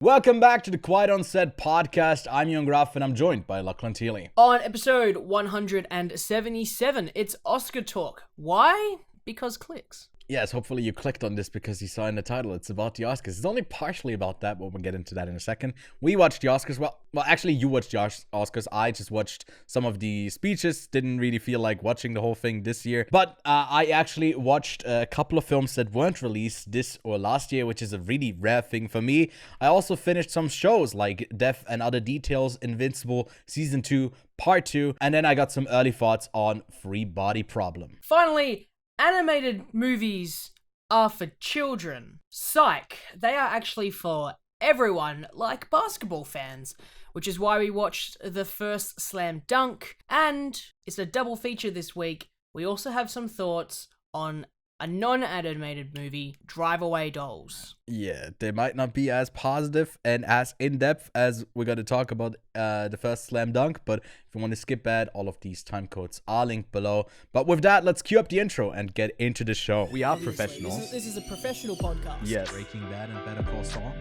Welcome back to the Quiet on Set podcast. I'm Young Graf and I'm joined by Lachlan Teely. On episode 177, it's Oscar talk. Why? Because clicks. Yes, hopefully you clicked on this because you saw in the title. It's about the Oscars. It's only partially about that, but we'll get into that in a second. We watched the Oscars. Well, actually, you watched the Oscars. I just watched some of the speeches. Didn't really feel like watching the whole thing this year. But I actually watched a couple of films that weren't released this or last year, which is a really rare thing for me. I also finished some shows like Death and Other Details, Invincible, Season 2, Part 2. And then I got some early thoughts on Free Body Problem. Finally, animated movies are for children. Psych. They are actually for everyone, like basketball fans, which is why we watched the first Slam Dunk, and it's a double feature this week. We also have some thoughts on a non-animated movie, Drive Away Dolls. Yeah, they might not be as positive and as in-depth as we're going to talk about the first Slam Dunk, but if you want to skip that, all of these time codes are linked below. But with that, let's cue up the intro and get into the show. We are professionals. This is a professional podcast. Yes. Breaking Bad and Better Call Saul.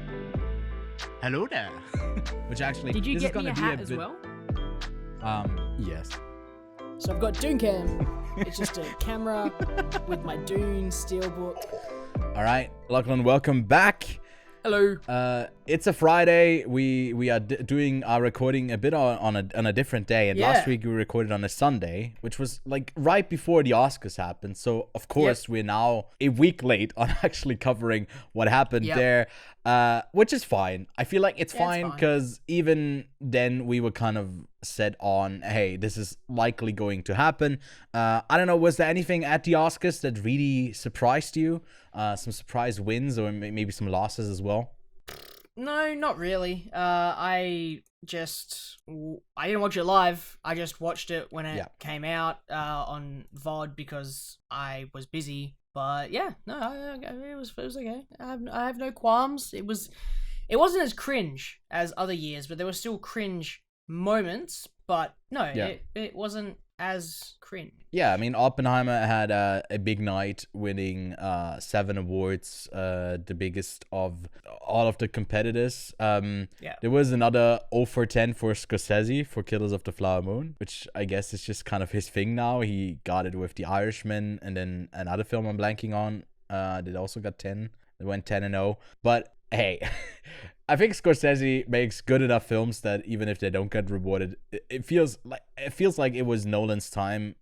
Hello there. Which actually, Did you this get is me going a to be hat a as bit... well? Yes. So I've got Dooncam. It's just a camera with my Dune steelbook. All right, Lachlan, welcome back. Hello. It's a Friday. We are doing our recording a bit on a different day. And last week we recorded on a Sunday, which was like right before the Oscars happened. So of course we're now a week late on actually covering what happened there, which is fine. I feel like it's fine because even then we were kind of set on, hey, this is likely going to happen. I don't know, was there anything at the Oscars that really surprised you? Some surprise wins or maybe some losses as well? No, not really. I didn't watch it live. I just watched it when it came out on VOD because I was busy. But yeah, no, it was okay. I have no qualms. It wasn't as cringe as other years, but there were still cringe moments. But no, it wasn't as cringe. Yeah, I mean, Oppenheimer had a big night, winning 7 awards, the biggest of all of the competitors. There was another 0 for 10 for Scorsese for Killers of the Flower Moon, which I guess is just kind of his thing now. He got it with The Irishman, and then another film I'm blanking on that also got 10. They went 10-0. But hey, I think Scorsese makes good enough films that even if they don't get rewarded, it feels like it was Nolan's time.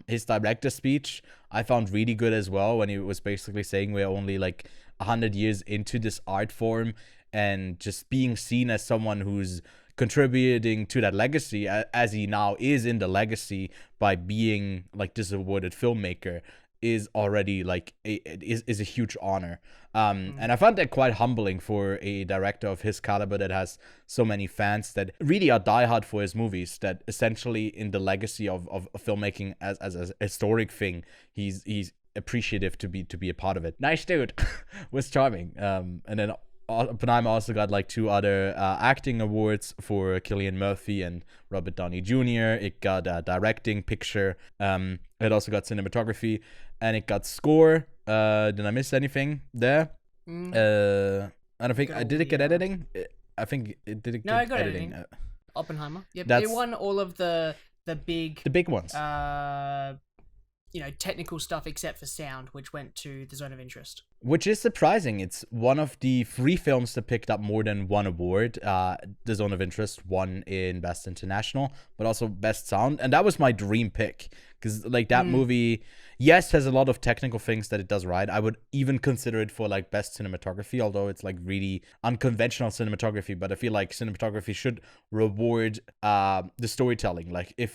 His director's speech I found really good as well, when he was basically saying we're only like 100 years into this art form, and just being seen as someone who's contributing to that legacy as he now is in the legacy by being like this awarded filmmaker is already like is a huge honor. And I found that quite humbling for a director of his caliber that has so many fans that really are diehard for his movies, that essentially in the legacy of filmmaking as a historic thing, he's appreciative to be a part of it. Nice dude. Was charming. And then Oppenheimer also got like 2 other acting awards for Cillian Murphy and Robert Downey Jr. It got directing, picture. It also got cinematography, and it got score. Did I miss anything there? I don't think. Did it get editing? I think it did. No, it got editing. Oppenheimer. Yep, they won all of the big ones. Technical stuff except for sound, which went to the Zone of Interest. Which is surprising. It's one of the 3 films that picked up more than 1 award. The Zone of Interest won in Best International, but also Best Sound. And that was my dream pick. Because like that movie, yes, has a lot of technical things that it does right. I would even consider it for like Best Cinematography, although it's like really unconventional cinematography. But I feel like cinematography should reward the storytelling. Like if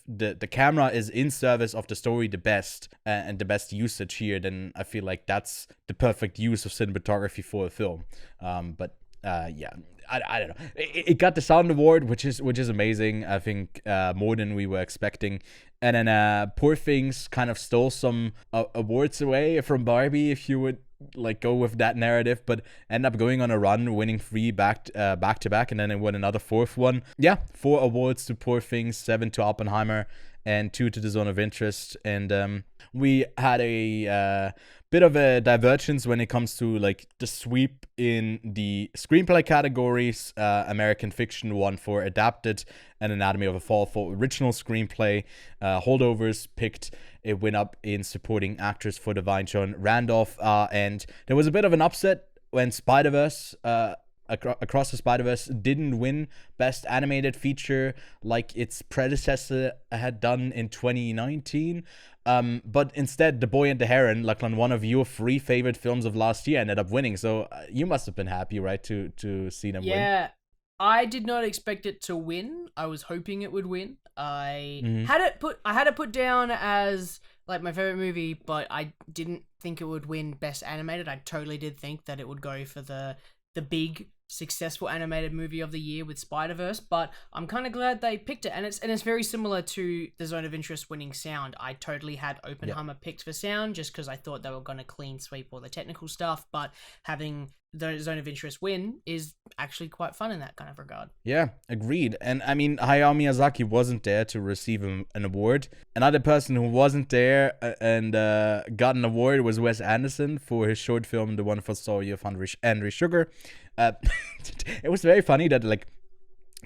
the camera is in service of the story the best, and the best usage here, then I feel like that's the perfect use of cinematography for a film. But I don't know. It got the Sound Award, which is amazing. I think more than we were expecting. And then Poor Things kind of stole some awards away from Barbie, if you would like go with that narrative, but end up going on a run, winning 3 back to back, and then it won another 4th one. Yeah, 4 awards to Poor Things, 7 to Oppenheimer, and 2 to the Zone of Interest. And we had a bit of a divergence when it comes to like the sweep in the screenplay categories. American Fiction won for adapted, and Anatomy of a Fall for original screenplay. Holdovers picked a win up in supporting actors for Divine John Randolph, and there was a bit of an upset when Spider-Verse, Across the Spider-Verse didn't win Best Animated Feature like its predecessor had done in 2019. But instead, The Boy and the Heron, Lachlan, one of your 3 favorite films of last year, ended up winning. So you must have been happy, right, to see them win? Yeah, I did not expect it to win. I was hoping it would win. I had it put down as like my favorite movie, but I didn't think it would win Best Animated. I totally did think that it would go for the big successful animated movie of the year with Spider-Verse, but I'm kind of glad they picked it, and it's very similar to the Zone of Interest winning sound. I totally had Oppenheimer picked for sound just because I thought they were going to clean sweep all the technical stuff, but having the Zone of Interest win is actually quite fun in that kind of regard. Yeah, agreed. And I mean, Hayao Miyazaki wasn't there to receive an award. Another person who wasn't there and got an award was Wes Anderson for his short film, The Wonderful Story of Henry Sugar. It was very funny that like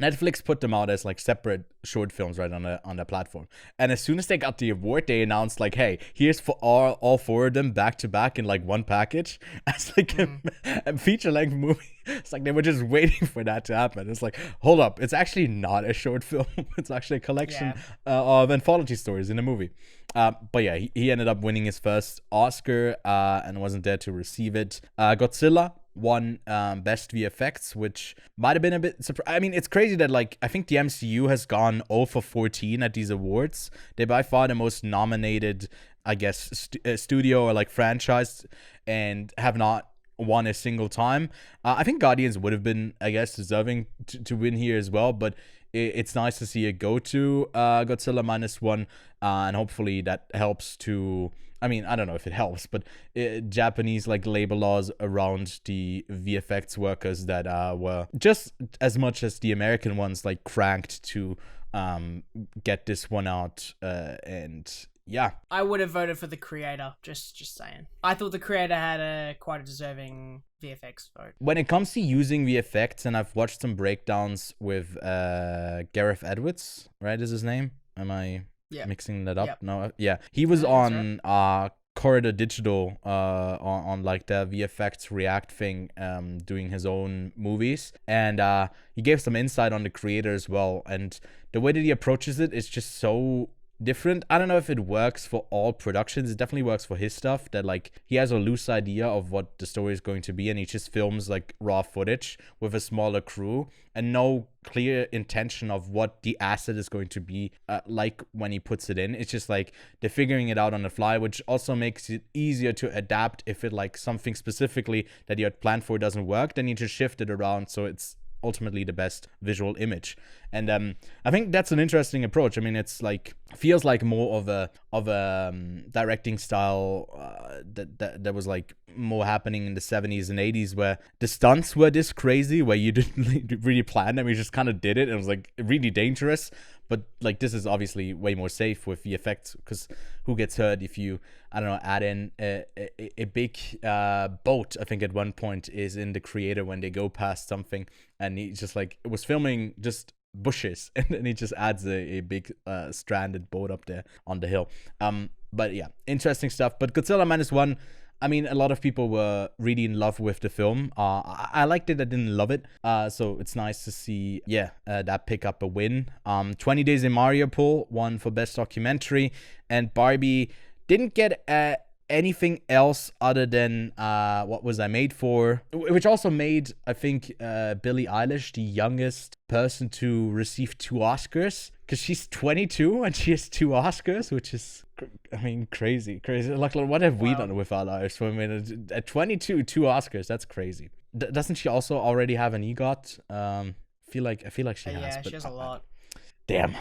Netflix put them out as like separate short films right on the platform, and as soon as they got the award, they announced like, hey, here's for all 4 of them back to back in like one package as like a feature-length movie. It's like they were just waiting for that to happen. It's like, hold up, it's actually not a short film. It's actually a collection of anthology stories in a movie. But yeah, he ended up winning his first Oscar and wasn't there to receive it. Godzilla won Best VFX, which might have been a bit I mean, it's crazy that like I think the MCU has gone 0 for 14 at these awards. They're by far the most nominated, I guess, studio or like franchise, and have not won a single time. I think Guardians would have been, I guess, deserving to win here as well, but it's nice to see it go to Godzilla -1, and hopefully that helps to, I mean, I don't know if it helps, but Japanese like labor laws around the VFX workers that were just as much as the American ones like cranked to get this one out, and yeah. I would have voted for the creator, just saying. I thought the creator had quite a deserving VFX vote. When it comes to using VFX, and I've watched some breakdowns with Gareth Edwards, right, is his name? Am I mixing that up? No, yeah. He was on Corridor Digital on like the VFX React thing, doing his own movies, and he gave some insight on the creator as well, and the way that he approaches it is just so different. I don't know if it works for all productions. It definitely works for his stuff, that like he has a loose idea of what the story is going to be, and he just films like raw footage with a smaller crew and no clear intention of what the asset is going to be like when he puts it in. It's just like they're figuring it out on the fly, which also makes it easier to adapt. If it like something specifically that you had planned for doesn't work, then you just shift it around so it's ultimately the best visual image. And I think that's an interesting approach. I mean, it's like feels like more of a directing style that was like more happening in the 70s and 80s, where the stunts were this crazy, where you didn't really plan them, you just kind of did it. It was like really dangerous. But like this is obviously way more safe with the effects, because who gets hurt if you, I don't know, add in a big boat, I think at one point is in the creator when they go past something, and he just like was filming just bushes, and then he just adds a big stranded boat up there on the hill. But yeah, interesting stuff. But Godzilla -1, I mean, a lot of people were really in love with the film. I liked it, I didn't love it. So it's nice to see, that pick up a win. 20 Days in Mariupol won for Best Documentary, and Barbie didn't get anything else other than What Was I Made For, which also made, I think, Billie Eilish the youngest person to receive 2 Oscars, because she's 22 and she has 2 Oscars, which is, I mean, crazy. Like, what have we done with our lives? I mean, at 22, 2 Oscars, that's crazy. Doesn't she also already have an EGOT? I feel like she has. Yeah, she has a lot. Damn.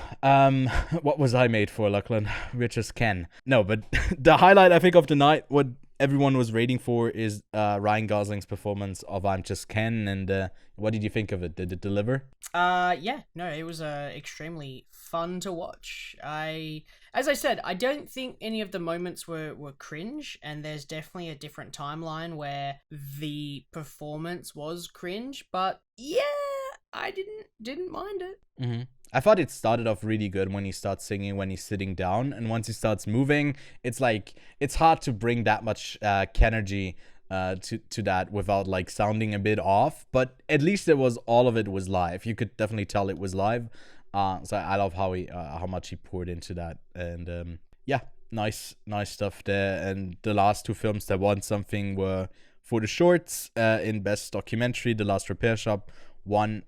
What was I made for, Lachlan? Richard Ken. No, but the highlight, I think, of the night everyone was waiting for is Ryan Gosling's performance of I'm Just Ken. And what did you think of it? Did it deliver? Yeah, no, it was extremely fun to watch. As I said, I don't think any of the moments were cringe, and there's definitely a different timeline where the performance was cringe, but yeah, I didn't mind it. Mm-hmm. I thought it started off really good when he starts singing when he's sitting down, and once he starts moving, it's like it's hard to bring that much Kenergy to that without like sounding a bit off. But at least all of it was live. You could definitely tell it was live. So I love how much he poured into that, and yeah, nice stuff there. And the last two films that won something were for the shorts in best documentary, The Last Repair Shop won.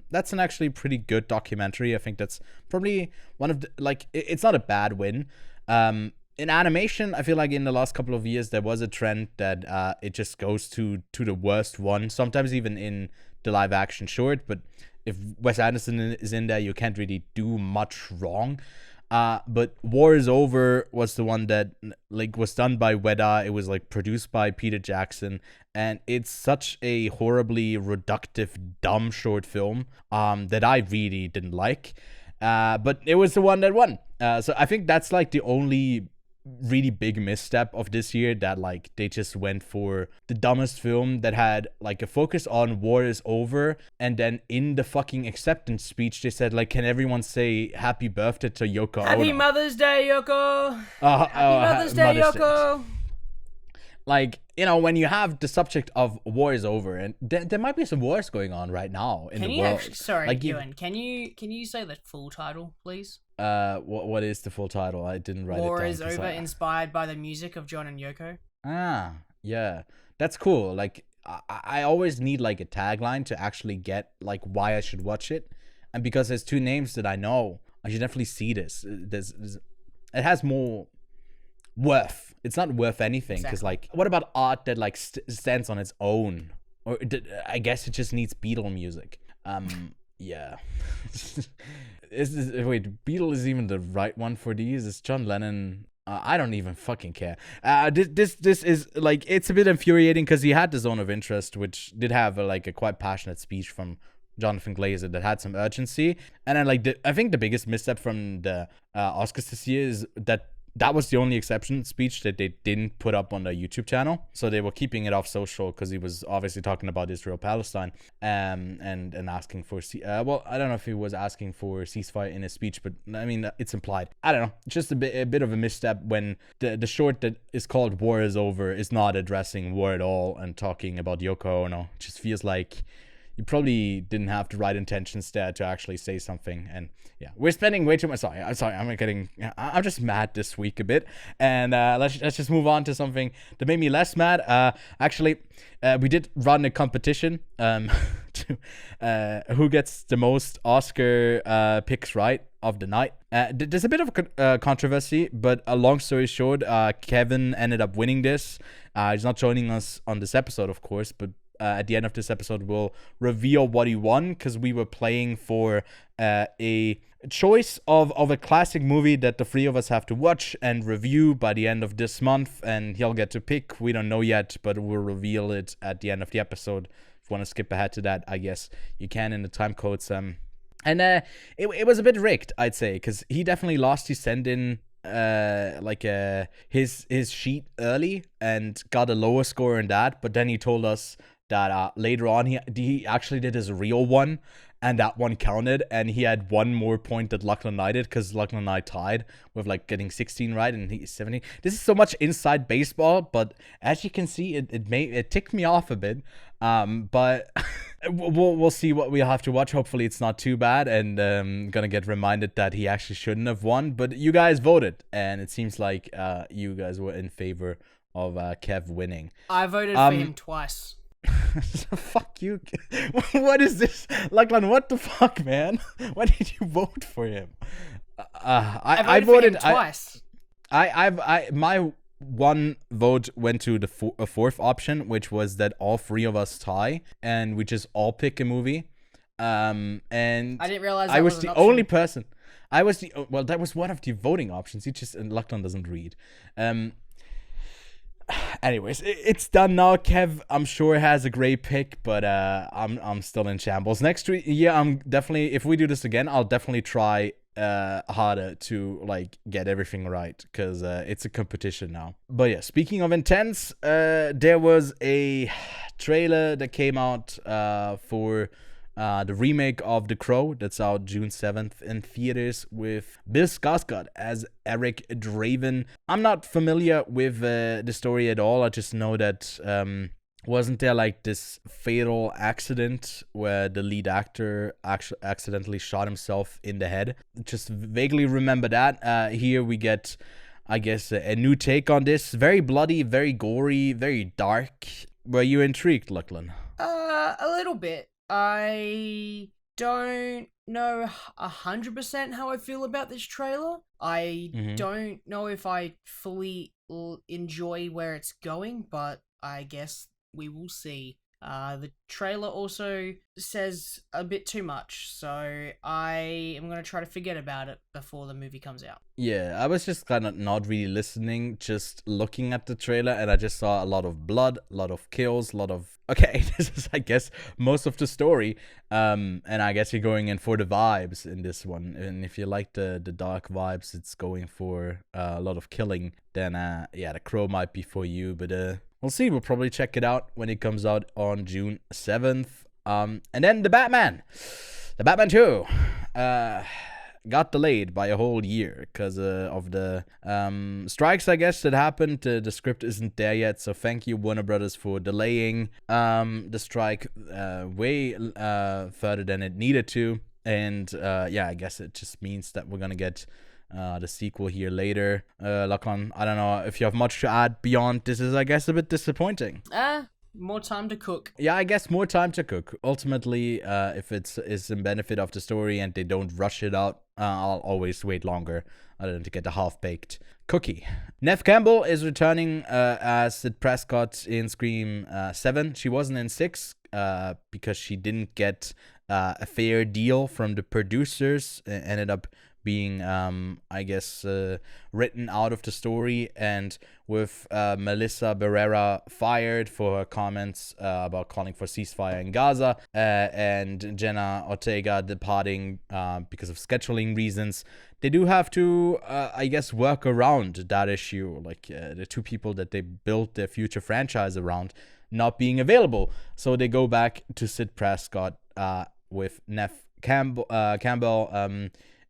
That's an actually pretty good documentary. I think that's probably one of the, like, it's not a bad win. In animation, I feel like in the last couple of years there was a trend that it just goes to the worst one, sometimes even in the live action short. But if Wes Anderson is in there, you can't really do much wrong. But War is Over was the one that like was done by Weta. It was like produced by Peter Jackson, and it's such a horribly reductive, dumb short film that I really didn't like. But it was the one that won. So I think that's like the only really big misstep of this year, that like they just went for the dumbest film that had like a focus on War is Over, and then in the fucking acceptance speech they said like, can everyone say happy birthday to Yoko Happy Ono? Mother's Day, Yoko. Happy Mother's Day, Yoko. Like, you know, when you have the subject of War is Over, and there might be some wars going on right now in the world. Sorry, like, Ewan, can you say the full title, please? What is the full title? I didn't write it down. War is Over, inspired by the music of John and Yoko. Ah, yeah, that's cool. Like, I always need like a tagline to actually get like why I should watch it, and because there's two names that I know, I should definitely see this. It has more worth. It's not worth anything because like, what about art that like stands on its own? Or I guess it just needs Beatle music. Yeah. Wait, Beatle is even the right one for these? Is John Lennon? I don't even fucking care. This is like, it's a bit infuriating because he had the Zone of Interest, which did have like a quite passionate speech from Jonathan Glazer that had some urgency. And then like I think the biggest misstep from the Oscars this year is that was the only exception speech that they didn't put up on the YouTube channel. So they were keeping it off social because he was obviously talking about Israel-Palestine and asking for well, I don't know if he was asking for ceasefire in his speech, but I mean, it's implied. I don't know, just a bit of a misstep when the short that is called War is Over is not addressing war at all and talking about Yoko Ono. It just feels like you probably didn't have the right intentions there to actually say something. And yeah, we're spending way too much. I'm just mad this week a bit. And let's just move on to something that made me less mad. Actually, we did run a competition to who gets the most Oscar picks right of the night. There's a bit of a controversy, but a long story short, Kevin ended up winning this. He's not joining us on this episode, of course, but at the end of this episode, we'll reveal what he won, because we were playing for a choice of a classic movie that the three of us have to watch and review by the end of this month, and he'll get to pick. We don't know yet, but we'll reveal it at the end of the episode. If you want to skip ahead to that, I guess you can in the time codes. And it was a bit rigged, I'd say, because he definitely lost his send-in his sheet early and got a lower score in that, but then he told us that later on he actually did his real one, and that one counted, and he had one more point that Lachlan and I did, because Lachlan and I tied with like getting 16 right and he's 17. This is so much inside baseball, but as you can see, it ticked me off a bit. But we'll see what we'll have to watch. Hopefully it's not too bad, and gonna get reminded that he actually shouldn't have won. But you guys voted, and it seems like you guys were in favor of Kev winning. I voted for him twice. Fuck you. What is this, Lachlan? What the fuck, man? Why did you vote for him? I voted for him twice. My one vote went to the fourth option, which was that all three of us tie and we just all pick a movie. And I didn't realize that I was an the option. only person. That was one of the voting options. Lachlan doesn't read. anyways, it's done now. Kev, I'm sure, has a great pick, but I'm still in shambles. Next week, yeah, I'm definitely, if we do this again, I'll definitely try harder to like get everything right, because it's a competition now. But yeah, speaking of intense, there was a trailer that came out for the remake of The Crow that's out June 7th in theaters, with Bill Skarsgård as Eric Draven. I'm not familiar with the story at all. I just know that wasn't there like this fatal accident where the lead actor accidentally shot himself in the head? Just vaguely remember that. Here we get, I guess, a new take on this. Very bloody, very gory, very dark. Were you intrigued, Lachlan? A little bit. I don't know 100% how I feel about this trailer. I don't know if I fully enjoy where it's going, but I guess we will see. The trailer also says a bit too much, so I am going to try to forget about it before the movie comes out. Yeah, I was just kind of not really listening, just looking at the trailer, and I just saw a lot of blood, a lot of kills, a lot of... Okay, this is, I guess, most of the story, and I guess you're going in for the vibes in this one, and if you like the dark vibes, it's going for a lot of killing, then yeah, The Crow might be for you, but we'll see. We'll probably check it out when it comes out on June 7th. And then The Batman 2 got delayed by a whole year because of the strikes, I guess, that happened. The script isn't there yet, so thank you, Warner Brothers, for delaying the strike way further than it needed to. And yeah, I guess it just means that we're gonna get the sequel here later. Lachlan, I don't know if you have much to add beyond this. Is, I guess, a bit disappointing. More time to cook. Yeah, I guess more time to cook. Ultimately, if it's in benefit of the story and they don't rush it out, I'll always wait longer other than to get a half-baked cookie. Neve Campbell is returning as Sid Prescott in Scream 7. She wasn't in 6 because she didn't get a fair deal from the producers. Ended up being, I guess, written out of the story, and with Melissa Barrera fired for her comments about calling for ceasefire in Gaza, and Jenna Ortega departing because of scheduling reasons, they do have to, I guess, work around that issue, like the two people that they built their future franchise around not being available. So they go back to Sid Prescott with Neve Campbell,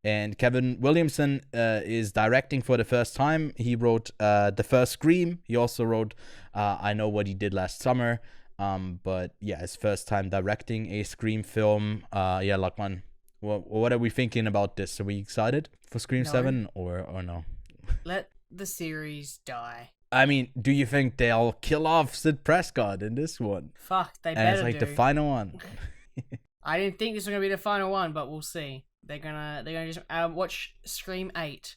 and Kevin Williamson is directing for the first time. He wrote the first Scream. He also wrote I Know What He Did Last Summer. But yeah, his first time directing a Scream film. Yeah, Lachlan, what are we thinking about this? Are we excited for Scream 7 or no? Let the series die. I mean, do you think they'll kill off Sid Prescott in this one? Fuck, they better do. And it's like the final one. I didn't think this was gonna be the final one, but we'll see. They're gonna just watch Scream 8.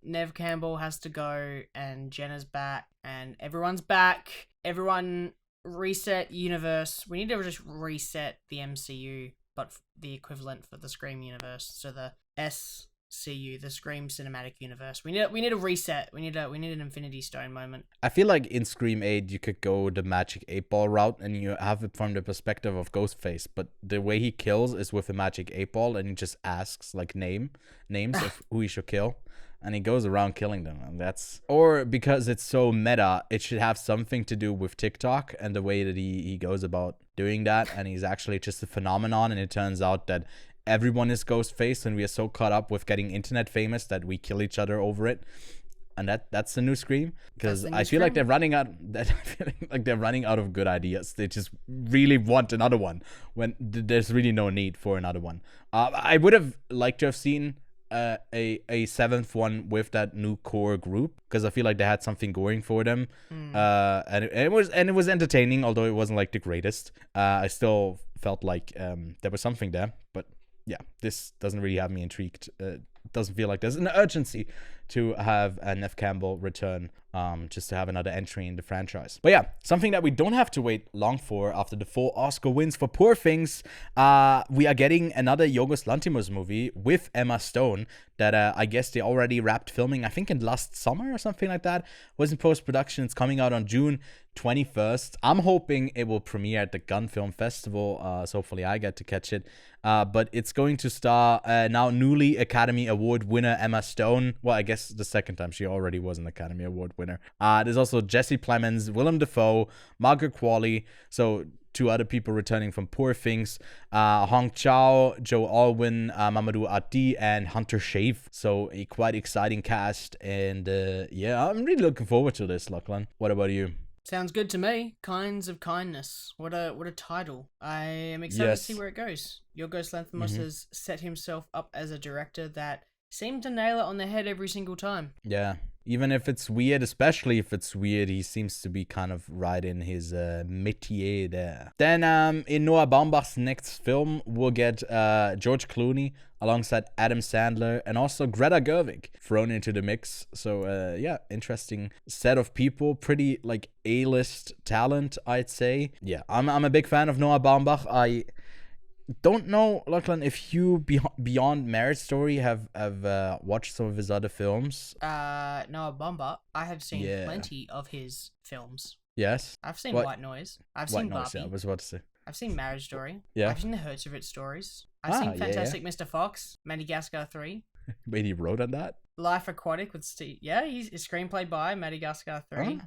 Neve Campbell has to go, and Jenna's back, and everyone's back. Everyone reset universe. We need to just reset the MCU, but the equivalent for the Scream universe. So the SCU, the Scream Cinematic Universe. We need a reset. We need an Infinity Stone moment. I feel like in Scream 8 you could go the Magic 8-Ball route and you have it from the perspective of Ghostface, but the way he kills is with a Magic 8-Ball, and he just asks like names of who he should kill, and he goes around killing them. And that's, or because it's so meta, it should have something to do with TikTok and the way that he goes about doing that, and he's actually just a phenomenon, and it turns out that everyone is Ghostface, and we are so caught up with getting internet famous that we kill each other over it. And that's the new Scream, because I feel like they're running out. I feel like they're running out of good ideas. They just really want another one when there's really no need for another one. I would have liked to have seen a seventh one with that new core group, because I feel like they had something going for them. And it was entertaining, although it wasn't like the greatest. I still felt like there was something there, but yeah, this doesn't really have me intrigued doesn't feel like there's an urgency to have Neve Campbell return, just to have another entry in the franchise. But yeah, something that we don't have to wait long for after the 4 Oscar wins for Poor Things, we are getting another Yorgos Lanthimos movie with Emma Stone that I guess they already wrapped filming, I think in last summer or something like that. Was in post-production. It's coming out on June 21st. I'm hoping it will premiere at the Gun Film Festival, so hopefully I get to catch it. But it's going to star now newly Academy Award winner Emma Stone. Well, I guess the second time. She already was an Academy Award winner. There's also Jesse Plemons, Willem Dafoe, Margaret Qualley. So 2 other people returning from Poor Things. Hong Chow, Joe Alwyn, Mamadou Ati, and Hunter Schaaf. So a quite exciting cast. And yeah, I'm really looking forward to this, Lachlan. What about you? Sounds good to me. Kinds of Kindness. What a title. I am excited to see where it goes. Yorgos Lanthimos has set himself up as a director that seemed to nail it on the head every single time. Yeah. Even if it's weird, especially if it's weird, he seems to be kind of right in his métier there. Then in Noah Baumbach's next film, we'll get George Clooney alongside Adam Sandler and also Greta Gerwig thrown into the mix. So yeah, interesting set of people. Pretty like A-list talent, I'd say. Yeah, I'm a big fan of Noah Baumbach. I don't know, Lachlan, if you beyond Marriage Story have watched some of his other films. Noah Baumbach, I have seen plenty of his films. Yes. I've seen White Noise. I've seen Barbie. Yeah, I was about to say. I've seen Marriage Story. Yeah. I've seen The Hurts of It stories. I've seen Fantastic Mr. Fox, Madagascar 3. Wait, he wrote on that? Life Aquatic with Steve. Yeah, he's screenplay by Madagascar 3.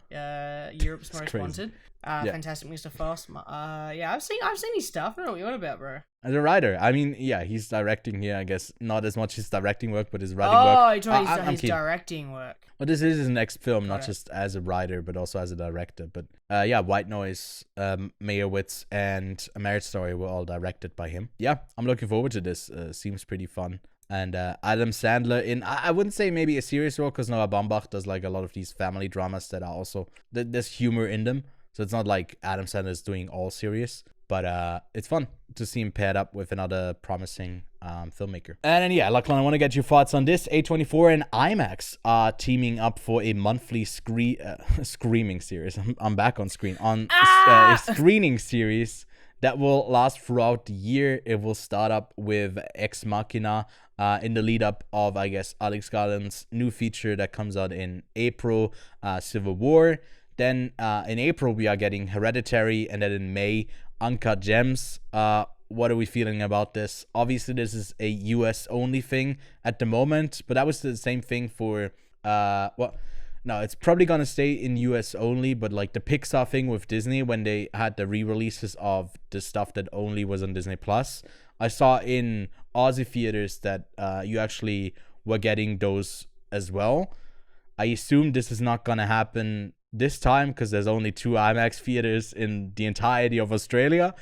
Europe's Most Wanted. Fantastic Mr. Fox. Yeah, I've seen his stuff. I don't know what you're on about, bro. As a writer, I mean, yeah, he's directing here. I guess not as much his directing work, but his writing work. Oh, you're talking about his directing work. Well, this is his next film, not just as a writer, but also as a director. But yeah, White Noise, Meyerowitz, and A Marriage Story were all directed by him. Yeah, I'm looking forward to this. Seems pretty fun. And Adam Sandler in, I wouldn't say maybe a serious role, because Noah Baumbach does like a lot of these family dramas that are also, there's humor in them. So it's not like Adam Sandler is doing all serious. But it's fun to see him paired up with another promising filmmaker. And then, yeah, Lachlan, I want to get your thoughts on this. A24 and IMAX are teaming up for a monthly screaming series. I'm back on screen. A screening series that will last throughout the year. It will start up with Ex Machina in the lead up of, I guess, Alex Garland's new feature that comes out in April, Civil War. Then in April, we are getting Hereditary, and then in May, Uncut Gems. What are we feeling about this? Obviously, this is a US only thing at the moment, but that was the same thing for no, it's probably gonna stay in US only, but like the Pixar thing with Disney when they had the re-releases of the stuff that only was on Disney Plus. I saw in Aussie theaters that you actually were getting those as well. I assume this is not gonna happen this time because there's only 2 IMAX theaters in the entirety of Australia.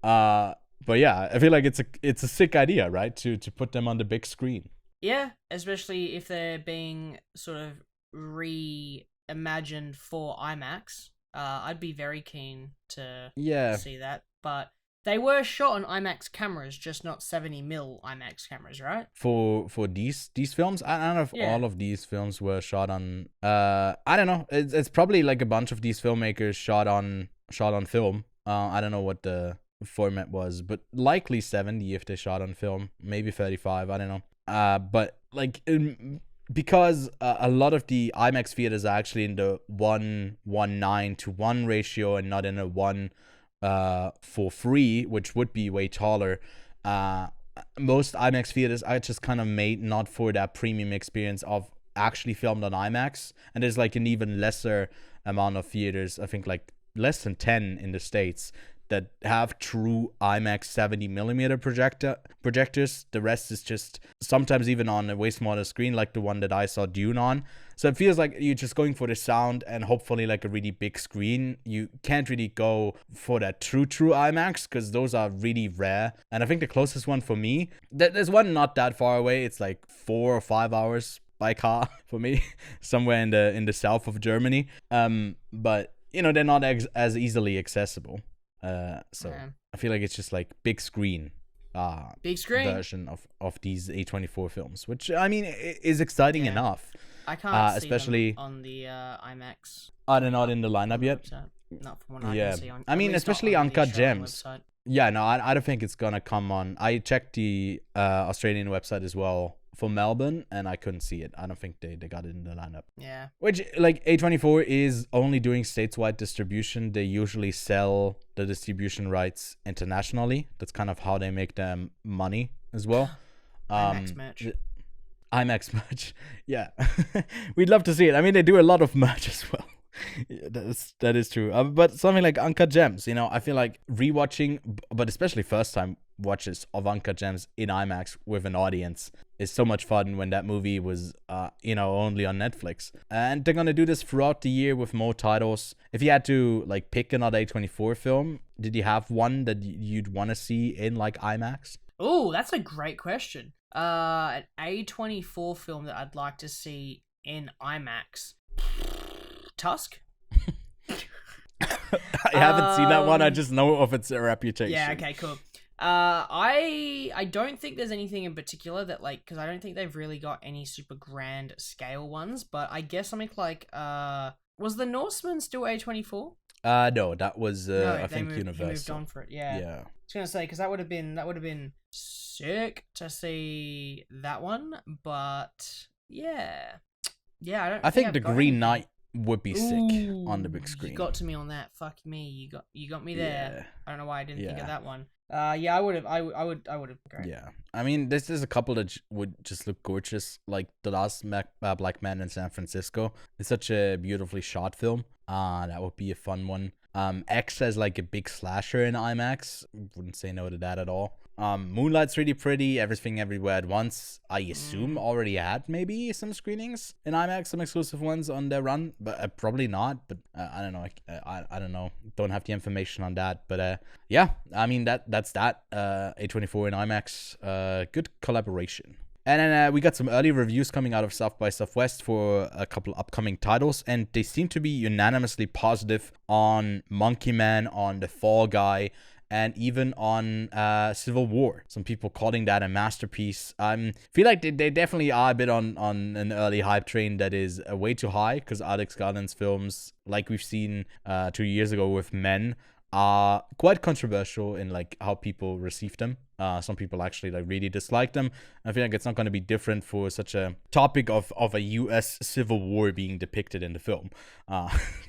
But yeah, I feel like it's a sick idea, right? To put them on the big screen. Yeah, especially if they're being sort of reimagined for IMAX. I'd be very keen to see that. But they were shot on IMAX cameras, just not 70mm IMAX cameras, right? For these films, I don't know if all of these films were shot on. I don't know. It's probably like a bunch of these filmmakers shot on film. I don't know what the format was, but likely 70 if they shot on film, maybe 35. I don't know. But like because a lot of the IMAX theaters are actually in the 1:9 to 1 ratio and not in a 1:3, which would be way taller. Most IMAX theaters are just kind of made not for that premium experience of actually filmed on IMAX, and there's like an even lesser amount of theaters, I think like less than 10 in the States, that have true IMAX 70mm projectors. The rest is just sometimes even on a way smaller screen, like the one that I saw Dune on. So it feels like you're just going for the sound and hopefully like a really big screen. You can't really go for that true IMAX because those are really rare. And I think the closest one for me, there's one not that far away. It's like 4 or 5 hours by car for me, somewhere in the south of Germany. But you know, they're not as easily accessible. So I feel like it's just like big screen big screen version of these A24 films, which I mean is exciting enough. I can't see especially them on the IMAX. They're not in the lineup yet. Not from what I can see. I mean, especially Uncut Gems. Website. Yeah, no, I don't think it's gonna come on. I checked the Australian website as well for Melbourne, and I couldn't see it. I don't think they got it in the lineup. Yeah. Which, like, A24 is only doing stateside distribution. They usually sell the distribution rights internationally. That's kind of how they make them money as well. IMAX merch. IMAX merch. Yeah. We'd love to see it. I mean, they do a lot of merch as well. Yeah, that is true. But something like Uncut Gems, I feel like rewatching, but especially first time watches of Uncut Gems in IMAX with an audience is so much fun when that movie was, only on Netflix. And they're gonna do this throughout the year with more titles. If you had to like pick another A24 film, did you have one that you'd want to see in like IMAX? Oh, that's a great question. An A24 film that I'd like to see in IMAX. Tusk? I haven't seen that one. I just know of its reputation. Yeah, okay, cool. I don't think there's anything in particular that, like, because I don't think they've really got any super grand scale ones, but I guess something like, was The Norseman still A24? No, that was, I think Universal. He moved on for it, yeah. I was going to say, because that would have been sick to see that one, but, yeah. Yeah, I think The Green Knight would be sick on the big screen. You got to me on that. Fuck me. You got me there. Yeah. I don't know why I didn't think of that one. I would have. Great. Yeah. I mean, this is a couple that would just look gorgeous. Like The Last Black Man in San Francisco. It's such a beautifully shot film. That would be a fun one. X as like a big slasher in IMAX. Wouldn't say no to that at all. Moonlight's really pretty. Everything Everywhere at Once, I assume already had maybe some screenings in IMAX, some exclusive ones on their run, but probably not. But I don't know. I don't know. Don't have the information on that. But yeah, I mean that's that. A24 in IMAX. Good collaboration. And then we got some early reviews coming out of South by Southwest for a couple upcoming titles, and they seem to be unanimously positive on Monkey Man, on The Fall Guy, and even on Civil War. Some people calling that a masterpiece. I feel like they definitely are a bit on an early hype train that is way too high, because Alex Garland's films, like we've seen 2 years ago with Men, are quite controversial in like how people receive them. Some people actually like really dislike them. I feel like it's not going to be different for such a topic of a US civil war being depicted in the film.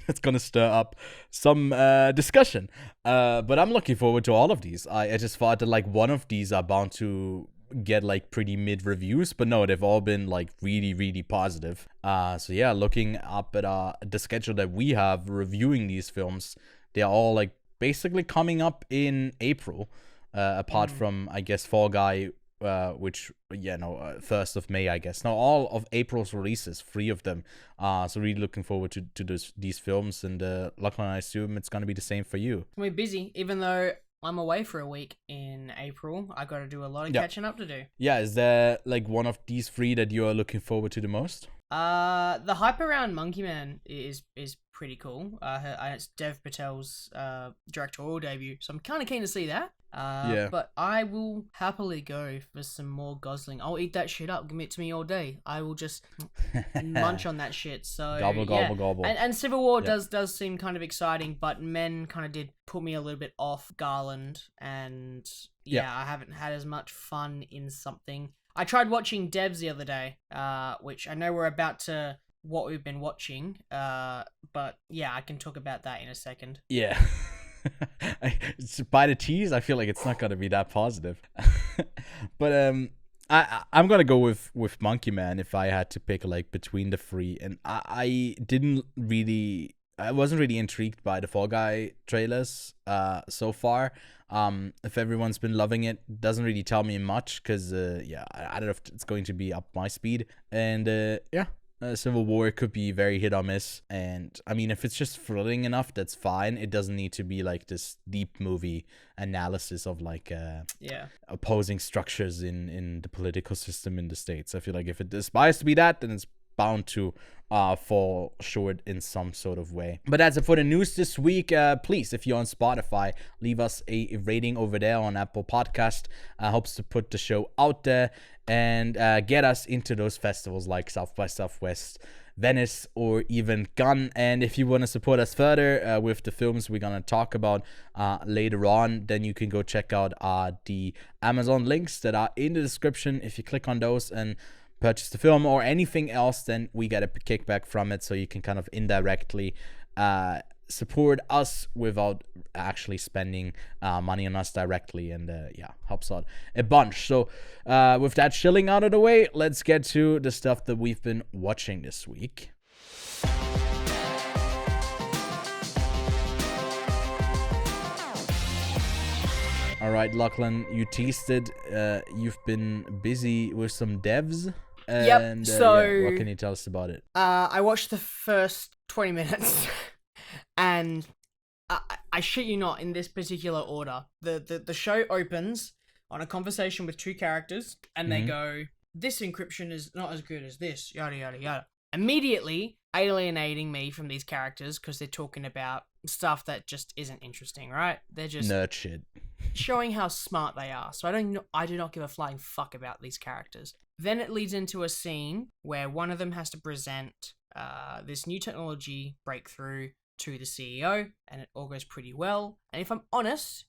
It's going to stir up some discussion. But I'm looking forward to all of these. I just thought that like one of these are bound to get like pretty mid reviews, but no, they've all been like really, really positive. So yeah, looking up at the schedule that we have reviewing these films, they're all like basically coming up in April. Apart from, I guess, Fall Guy, which, 1st of May, I guess. Now, all of April's releases, 3 of them. So really looking forward to these films. And Lachlan, I assume it's going to be the same for you. We're busy, even though I'm away for a week in April. I got to do a lot of catching up to do. Yeah, is there like one of these 3 that you're looking forward to the most? The hype around Monkey Man is pretty cool. It's Dev Patel's directorial debut, so I'm kind of keen to see that. But I will happily go for some more Gosling. I'll eat that shit up. Give it to me all day. I will just munch on that shit. So gobble. And Civil War does seem kind of exciting, but Men kind of did put me a little bit off Garland, and I haven't had as much fun in something. I tried watching Devs the other day, which I know we're about to what we've been watching, but yeah, I can talk about that in a second. Yeah. By the tease, I feel like it's not going to be that positive. But I'm going to go with Monkey Man if I had to pick like between the 3. And I wasn't really intrigued by the Fall Guy trailers so far. If everyone's been loving it, doesn't really tell me much, because I don't know if it's going to be up my speed. And Civil War could be very hit or miss. And I mean, if it's just thrilling enough, that's fine. It doesn't need to be like this deep movie analysis of like opposing structures in the political system in the States. I feel like if it aspires to be that, then it's bound to fall short in some sort of way. But that's it for the news this week. Please, if you're on Spotify, leave us a rating over there on Apple Podcast. Helps to put the show out there and get us into those festivals like South by Southwest, Venice, or even Cannes. And if you want to support us further with the films we're going to talk about later on, then you can go check out the Amazon links that are in the description. If you click on those and purchase the film or anything else, then we get a kickback from it, so you can kind of indirectly support us without actually spending money on us directly, and helps out a bunch. So with that shilling out of the way, let's get to the stuff that we've been watching this week. All right, Lachlan, you teased it. You've been busy with some devs. And, so what can you tell us about it? I watched the first 20 minutes, and I shit you not, in this particular order. The show opens on a conversation with two characters, and they go, "This encryption is not as good as this," yada yada yada. Immediately alienating me from these characters because they're talking about stuff that just isn't interesting, right? They're just nerd shit, showing how smart they are. So I do not give a flying fuck about these characters. Then it leads into a scene where one of them has to present this new technology breakthrough to the CEO, and it all goes pretty well. And if I'm honest,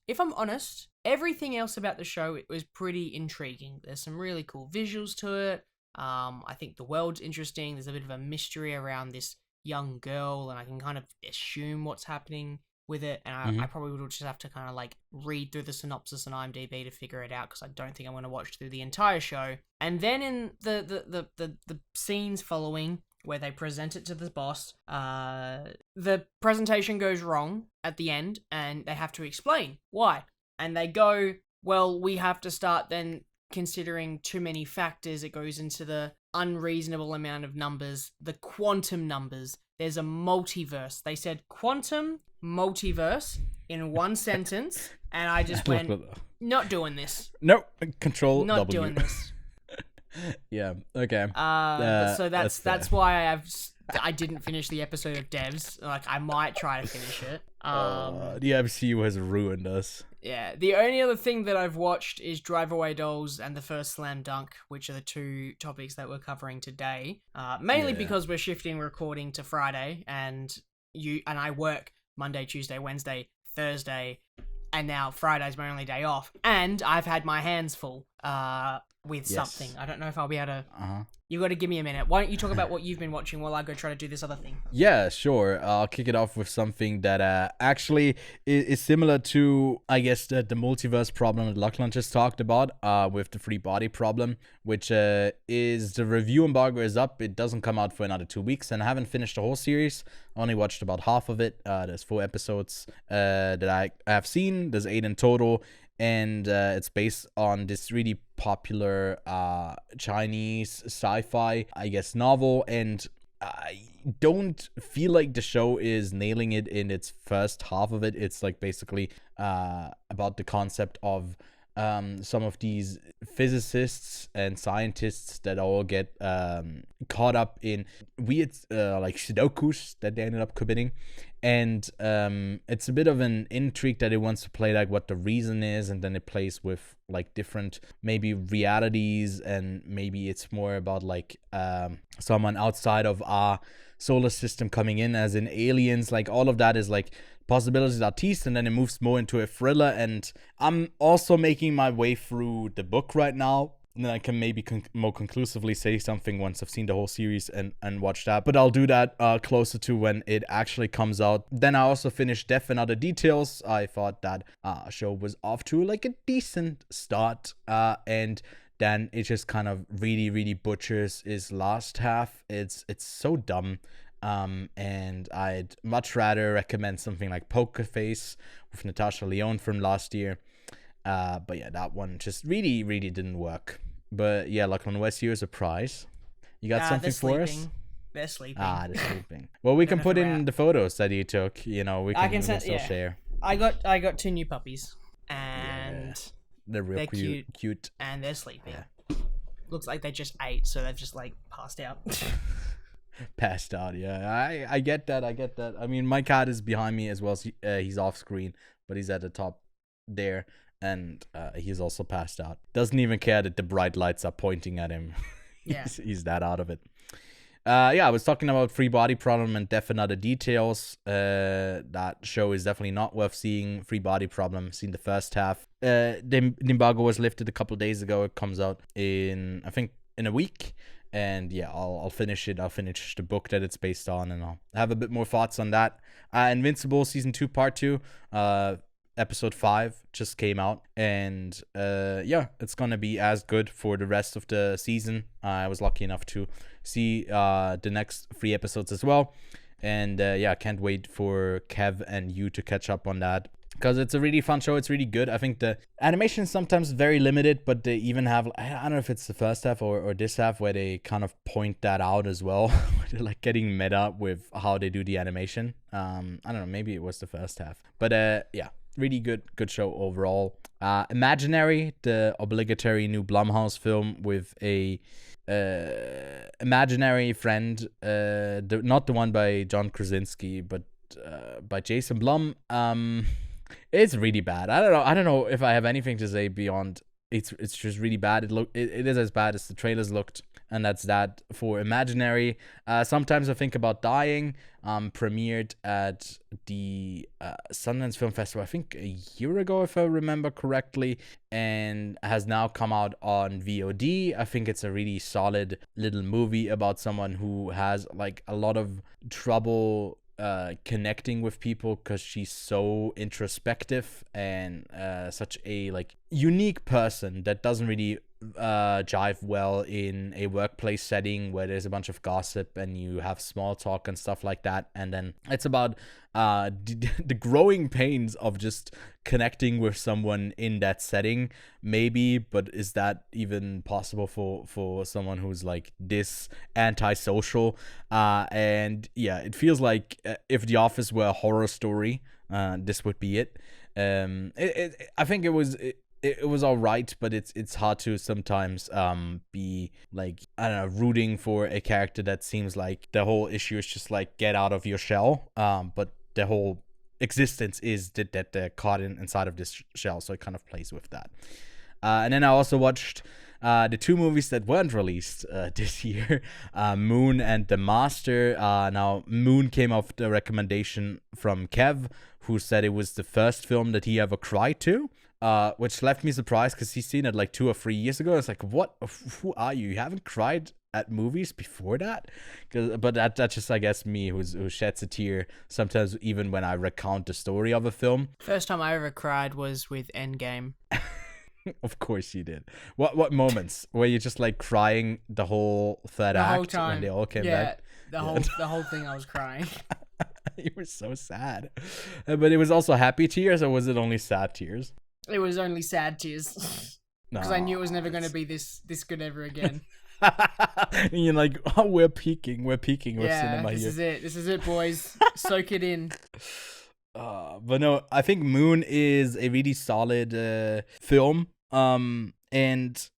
everything else about the show, it was pretty intriguing. There's some really cool visuals to it. I think the world's interesting. There's a bit of a mystery around this young girl, and I can kind of assume what's happening with it, and I probably would just have to kind of like read through the synopsis on IMDb to figure it out, because I don't think I'm going to watch through the entire show. And then in the scenes following, where they present it to the boss, the presentation goes wrong at the end, and they have to explain why. And they go, well, we have to start then considering too many factors. It goes into the unreasonable amount of numbers, the quantum numbers. There's a multiverse. They said quantum multiverse in one sentence, and I just went, not doing this. Nope. Control not W. doing this. Yeah. Okay. So that's why I didn't finish the episode of Devs. Like, I might try to finish it. The MCU has ruined us. Yeah. The only other thing that I've watched is Drive Away Dolls and the first Slam Dunk, which are the two topics that we're covering today. Mainly because we're shifting recording to Friday, and I work Monday, Tuesday, Wednesday, Thursday, and now Friday's my only day off. And I've had my hands full with something. I don't know if I'll be able to... You got to give me a minute. Why don't you talk about what you've been watching while I go try to do this other thing? Yeah, sure. I'll kick it off with something that actually is similar to, I guess, the multiverse problem that Lachlan just talked about with the free body problem, which is the review embargo is up. It doesn't come out for another 2 weeks, and I haven't finished the whole series. I only watched about half of it. There's 4 episodes that I have seen. There's 8 in total. And it's based on this really popular Chinese sci-fi, I guess, novel. And I don't feel like the show is nailing it in its first half of it. It's like basically about the concept of some of these physicists and scientists that all get caught up in weird like sudokus that they ended up committing. And it's a bit of an intrigue that it wants to play like what the reason is, and then it plays with like different maybe realities, and maybe it's more about like someone outside of our solar system coming in, as in aliens. Like all of that is like possibilities are teased, and then it moves more into a thriller. And I'm also making my way through the book right now, and then I can maybe more conclusively say something once I've seen the whole series and watched that. But I'll do that closer to when it actually comes out. Then I also finished Death and Other Details. I thought that show was off to like a decent start, and then it just kind of really butchers its last half. It's so dumb. And I'd much rather recommend something like Poker Face with Natasha Lyonne from last year. But yeah, that one just really didn't work. But yeah, Lachlan, what's your surprise? You got something for us? They're sleeping. They're sleeping. Well, we can put in the photos that you took. You know, we can still share. I got 2 new puppies, and they're real cute, and they're sleeping. Yeah. Looks like they just ate, so they've just like passed out. Passed out. Yeah, I get that. I mean, my cat is behind me as well. So he's off screen, but he's at the top there, and he's also passed out. Doesn't even care that the bright lights are pointing at him. Yeah. he's that out of it. I was talking about Free Body Problem and Death and Other Details. That show is definitely not worth seeing. Free Body Problem, seen the first half. The embargo was lifted a couple days ago. It comes out in a week. And yeah, I'll finish it. I'll finish the book that it's based on, and I'll have a bit more thoughts on that. Invincible Season 2 Part 2, Episode 5 just came out. And it's going to be as good for the rest of the season. I was lucky enough to see the next 3 episodes as well. And can't wait for Kev and you to catch up on that. Because it's a really fun show. It's really good. I think the animation is sometimes very limited, but they even have, I don't know if it's the first half or this half, where they kind of point that out as well. They're like getting meta with how they do the animation. I don't know, maybe it was the first half. But really good show overall. Imaginary, the obligatory new Blumhouse film with a imaginary friend, not the one by John Krasinski, but by Jason Blum. It's really bad. I don't know if I have anything to say beyond it's just really bad. It is as bad as the trailers looked, and that's that for Imaginary. Sometimes I Think About Dying, premiered at the Sundance Film Festival, I think a year ago, if I remember correctly, and has now come out on VOD. I think it's a really solid little movie about someone who has like a lot of trouble connecting with people because she's so introspective and such a like unique person that doesn't really jive well in a workplace setting where there's a bunch of gossip and you have small talk and stuff like that. And then it's about the growing pains of just connecting with someone in that setting, maybe, but is that even possible for someone who's like this antisocial? And yeah, it feels like if The Office were a horror story, this would be it. I think it was all right, but it's hard to sometimes be like, I don't know, rooting for a character that seems like the whole issue is just like get out of your shell, but the whole existence is that they're caught inside of this shell, so it kind of plays with that. And then I also watched the 2 movies that weren't released this year, Moon and The Master. Now, Moon came off the recommendation from Kev, who said it was the first film that he ever cried to. Which left me surprised because he's seen it like 2 or 3 years ago. It's like, what? Who are you? You haven't cried at movies before that? But that's just, I guess, me who sheds a tear sometimes, even when I recount the story of a film. First time I ever cried was with Endgame. Of course you did. What moments? Were you just like crying the whole third act whole time when they all came back? The whole thing I was crying. You were so sad. But it was also happy tears, or was it only sad tears? It was only sad tears. Because I knew it was never going to be this good ever again. And you're like, oh, we're peaking with cinema this here. This is it, boys. Soak it in. But no, I think Moon is a really solid film. And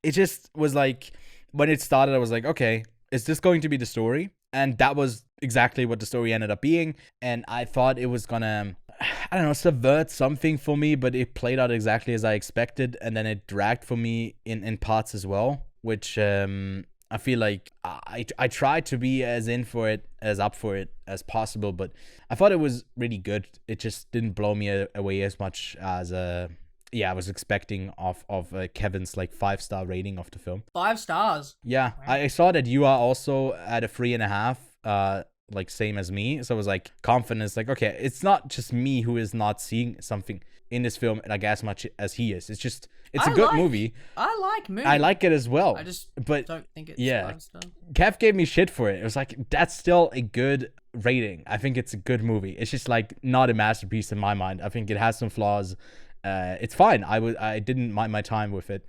it just was like, when it started, I was like, okay, is this going to be the story? And that was exactly what the story ended up being. And I thought it was gonna, I don't know, subvert something for me, but it played out exactly as I expected. And then it dragged for me in parts as well, which I feel like I tried to be as up for it as possible, but I thought it was really good. It just didn't blow me away as much as I was expecting of Kevin's like 5-star rating of the film. 5 stars. Yeah, wow. I saw that you are also at a 3.5, like same as me. So I was like confident, like, okay, it's not just me who is not seeing something in this film like as much as he is. It's a good movie. I like Moon. I like it as well. I just don't think it's 5 stars. Kev gave me shit for it. It was like, that's still a good rating. I think it's a good movie. It's just like not a masterpiece in my mind. I think it has some flaws. It's fine. I didn't mind my time with it.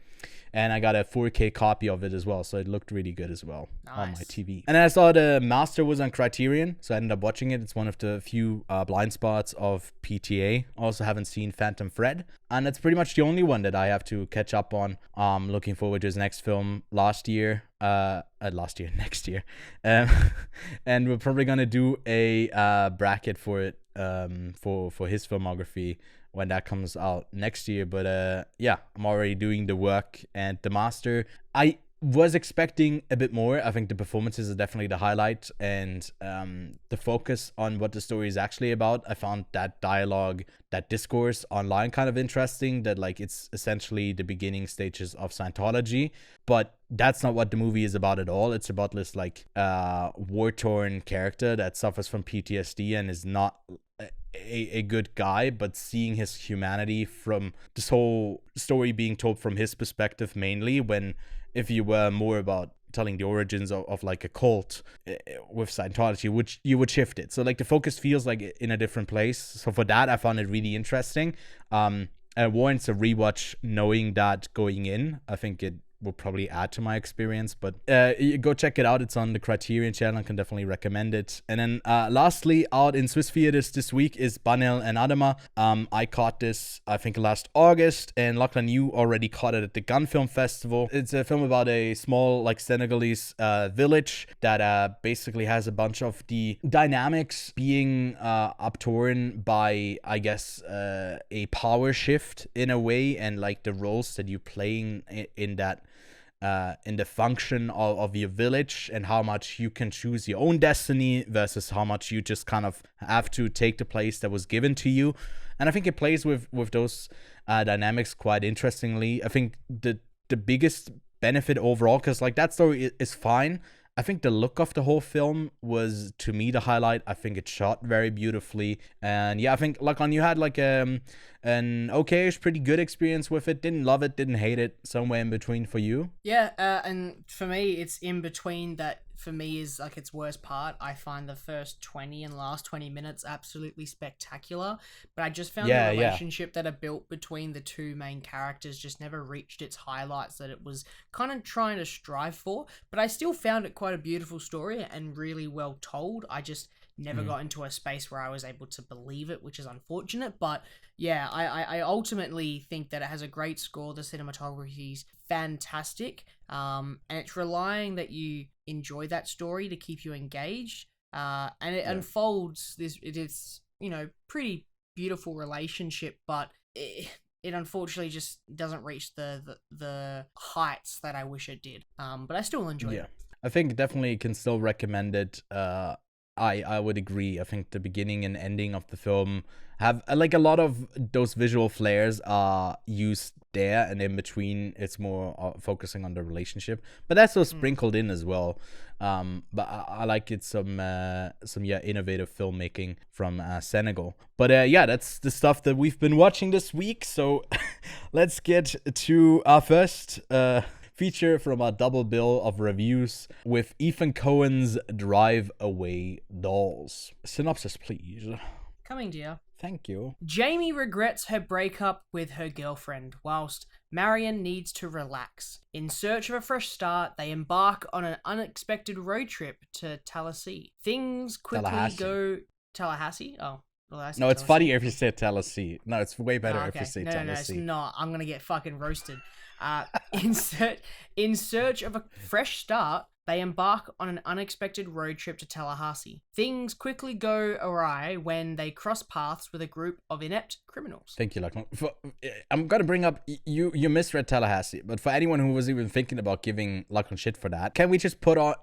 And I got a 4K copy of it as well, so it looked really good as well on my Nice. TV. And then I saw The Master was on Criterion, so I ended up watching it. It's one of the few blind spots of PTA. Also haven't seen Phantom Thread, and that's pretty much the only one that I have to catch up on. Looking forward to his next film next year. And we're probably gonna do a bracket for it for his filmography when that comes out next year. But yeah, I'm already doing the work. And The Master, I was expecting a bit more. I think the performances are definitely the highlight, and the focus on what the story is actually about. I found that dialogue, that discourse online kind of interesting, that like it's essentially the beginning stages of Scientology, but that's not what the movie is about at all. It's about this like war-torn character that suffers from PTSD and is not a good guy, but seeing his humanity from this whole story being told from his perspective mainly, when if you were more about telling the origins of like a cult with Scientology, which you would shift it. So like the focus feels like in a different place. So for that, I found it really interesting. It warrants a rewatch knowing that going in. I think it will probably add to my experience, but go check it out. It's on the Criterion channel. I can definitely recommend it. And then lastly, out in Swiss theaters this week is Banel Adama. I caught this, I think, last August, and Lachlan, you already caught it at the Gun Film Festival. It's a film about a small, like, Senegalese village that basically has a bunch of the dynamics being uptorn by, I guess, a power shift in a way, and like the roles that you're playing in that in the function of your village, and how much you can choose your own destiny versus how much you just kind of have to take the place that was given to you. And I think it plays with those dynamics quite interestingly. I think the biggest benefit overall, because like that story is fine, I think the look of the whole film was, to me, the highlight. I think it's shot very beautifully. And yeah, I think, Lachlan, you had like an okay-ish, pretty good experience with it. Didn't love it, didn't hate it. Somewhere in between for you? Yeah, and for me, it's in between. That for me is like its worst part. I find the first 20 and last 20 minutes absolutely spectacular, but I just found the relationship that are built between the two main characters just never reached its highlights that it was kind of trying to strive for. But I still found it quite a beautiful story and really well told. I just never got into a space where I was able to believe it, which is unfortunate. But yeah, I ultimately think that it has a great score. The cinematography is fantastic, and it's relying that you enjoy that story to keep you engaged, and it unfolds this. It is, pretty beautiful relationship, but it unfortunately just doesn't reach the heights that I wish it did. But I still enjoy it. I think definitely can still recommend it. I would agree. I think the beginning and ending of the film have like a lot of those visual flares are used there, and in between it's more focusing on the relationship, but that's so sprinkled in as well. But I like it, some innovative filmmaking from Senegal. But that's the stuff that we've been watching this week. So let's get to our first feature from our double bill of reviews with Ethan Coen's Drive Away Dolls. Synopsis, please. Coming to you. Thank you. Jamie regrets her breakup with her girlfriend, whilst Marion needs to relax. In search of a fresh start, they embark on an unexpected road trip to Tallahassee. Things quickly go... Tallahassee? Oh. No, it's funnier if you say Tallahassee. No, it's way better if you say Tallahassee. No, it's not. I'm gonna get fucking roasted. In search of a fresh start, they embark on an unexpected road trip to Tallahassee. Things quickly go awry when they cross paths with a group of inept criminals. Thank you, Lachlan. I'm gonna bring up, you misread Tallahassee, but for anyone who was even thinking about giving Lachlan shit for that, can we just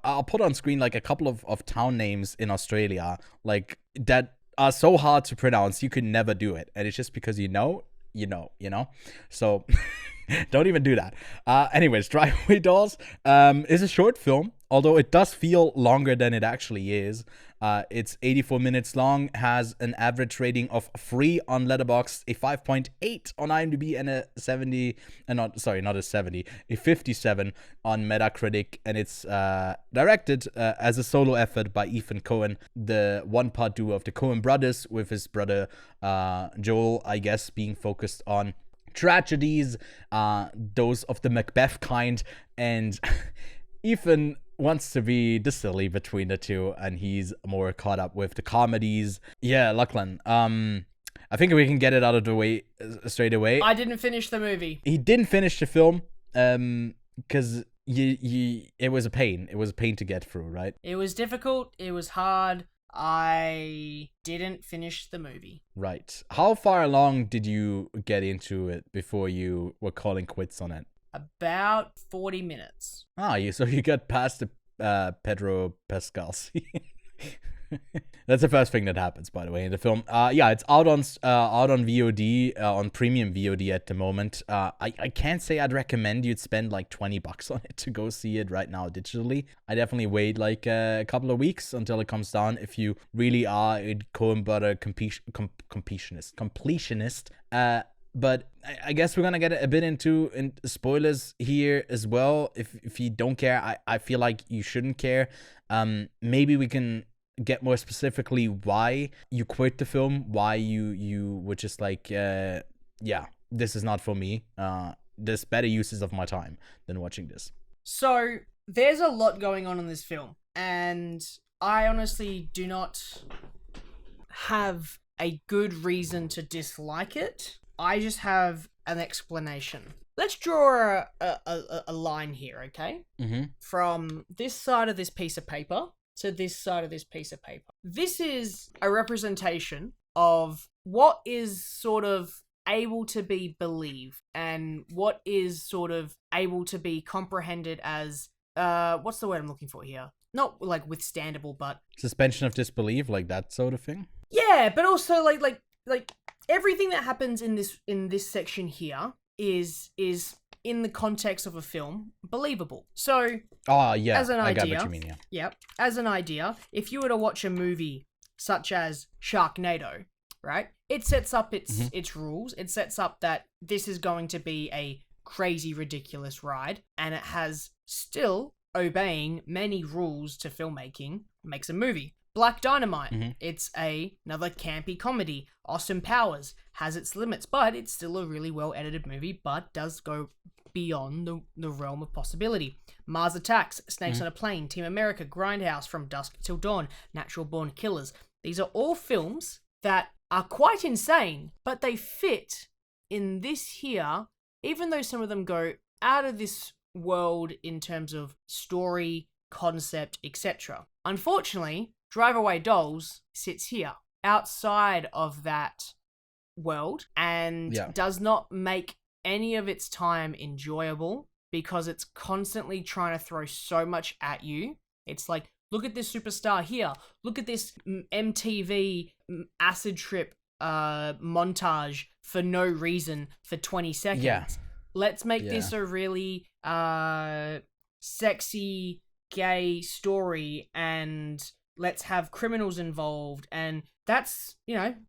I'll put on screen like a couple of town names in Australia, like that are so hard to pronounce you could never do it, and it's just because you know. So don't even do that. Anyways, Drive Away Dolls is a short film, although it does feel longer than it actually is. It's 84 minutes long, has an average rating of 3 on Letterboxd, a 5.8 on IMDb, and a 57 on Metacritic. And it's directed as a solo effort by Ethan Coen, the one-part duo of the Coen brothers, with his brother Joel, I guess, being focused on tragedies, those of the Macbeth kind, and Ethan wants to be the silly between the two, and he's more caught up with the comedies. Yeah, Lachlan, I think we can get it out of the way straight away. I didn't finish the movie. He didn't finish the film, because it was a pain. It was a pain to get through, right? It was difficult. It was hard. I didn't finish the movie. Right. How far along did you get into it before you were calling quits on it? About 40 minutes. So you got past the Pedro Pascal scene. That's the first thing that happens, by the way, in the film. It's out on VOD, on premium VOD at the moment. I can't say I'd recommend you'd spend like $20 on it to go see it right now digitally. I definitely wait like a couple of weeks until it comes down if you really are a Coen-Brother completionist. But I guess we're gonna get a bit into spoilers here as well. If you don't care, I feel like you shouldn't care. Maybe we can get more specifically why you quit the film, why you were just like, this is not for me. There's better uses of my time than watching this. So there's a lot going on in this film, and I honestly do not have a good reason to dislike it. I just have an explanation. Let's draw a line here, okay? Mm-hmm. From this side of this piece of paper to this side of this piece of paper. This is a representation of what is sort of able to be believed and what is sort of able to be comprehended as, what's the word I'm looking for here? Not like withstandable, but... suspension of disbelief, like that sort of thing? Yeah, but also like everything that happens in this section here is in the context of a film believable. So as an idea, I got what you mean. Yeah, as an idea, if you were to watch a movie such as Sharknado, right? It sets up its rules. It sets up that this is going to be a crazy, ridiculous ride, and it has still obeying many rules to filmmaking makes a movie. Black Dynamite, it's another campy comedy. Austin Powers has its limits, but it's still a really well-edited movie, but does go beyond the realm of possibility. Mars Attacks, Snakes on a Plane, Team America, Grindhouse, From Dusk Till Dawn, Natural Born Killers. These are all films that are quite insane, but they fit in this here, even though some of them go out of this world in terms of story, concept, etc. Unfortunately, Drive Away Dolls sits here, outside of that world, and does not make any of its time enjoyable because it's constantly trying to throw so much at you. It's like, look at this superstar here. Look at this MTV acid trip montage for no reason for 20 seconds. Yeah. Let's make this a really sexy, gay story, and let's have criminals involved, and that's,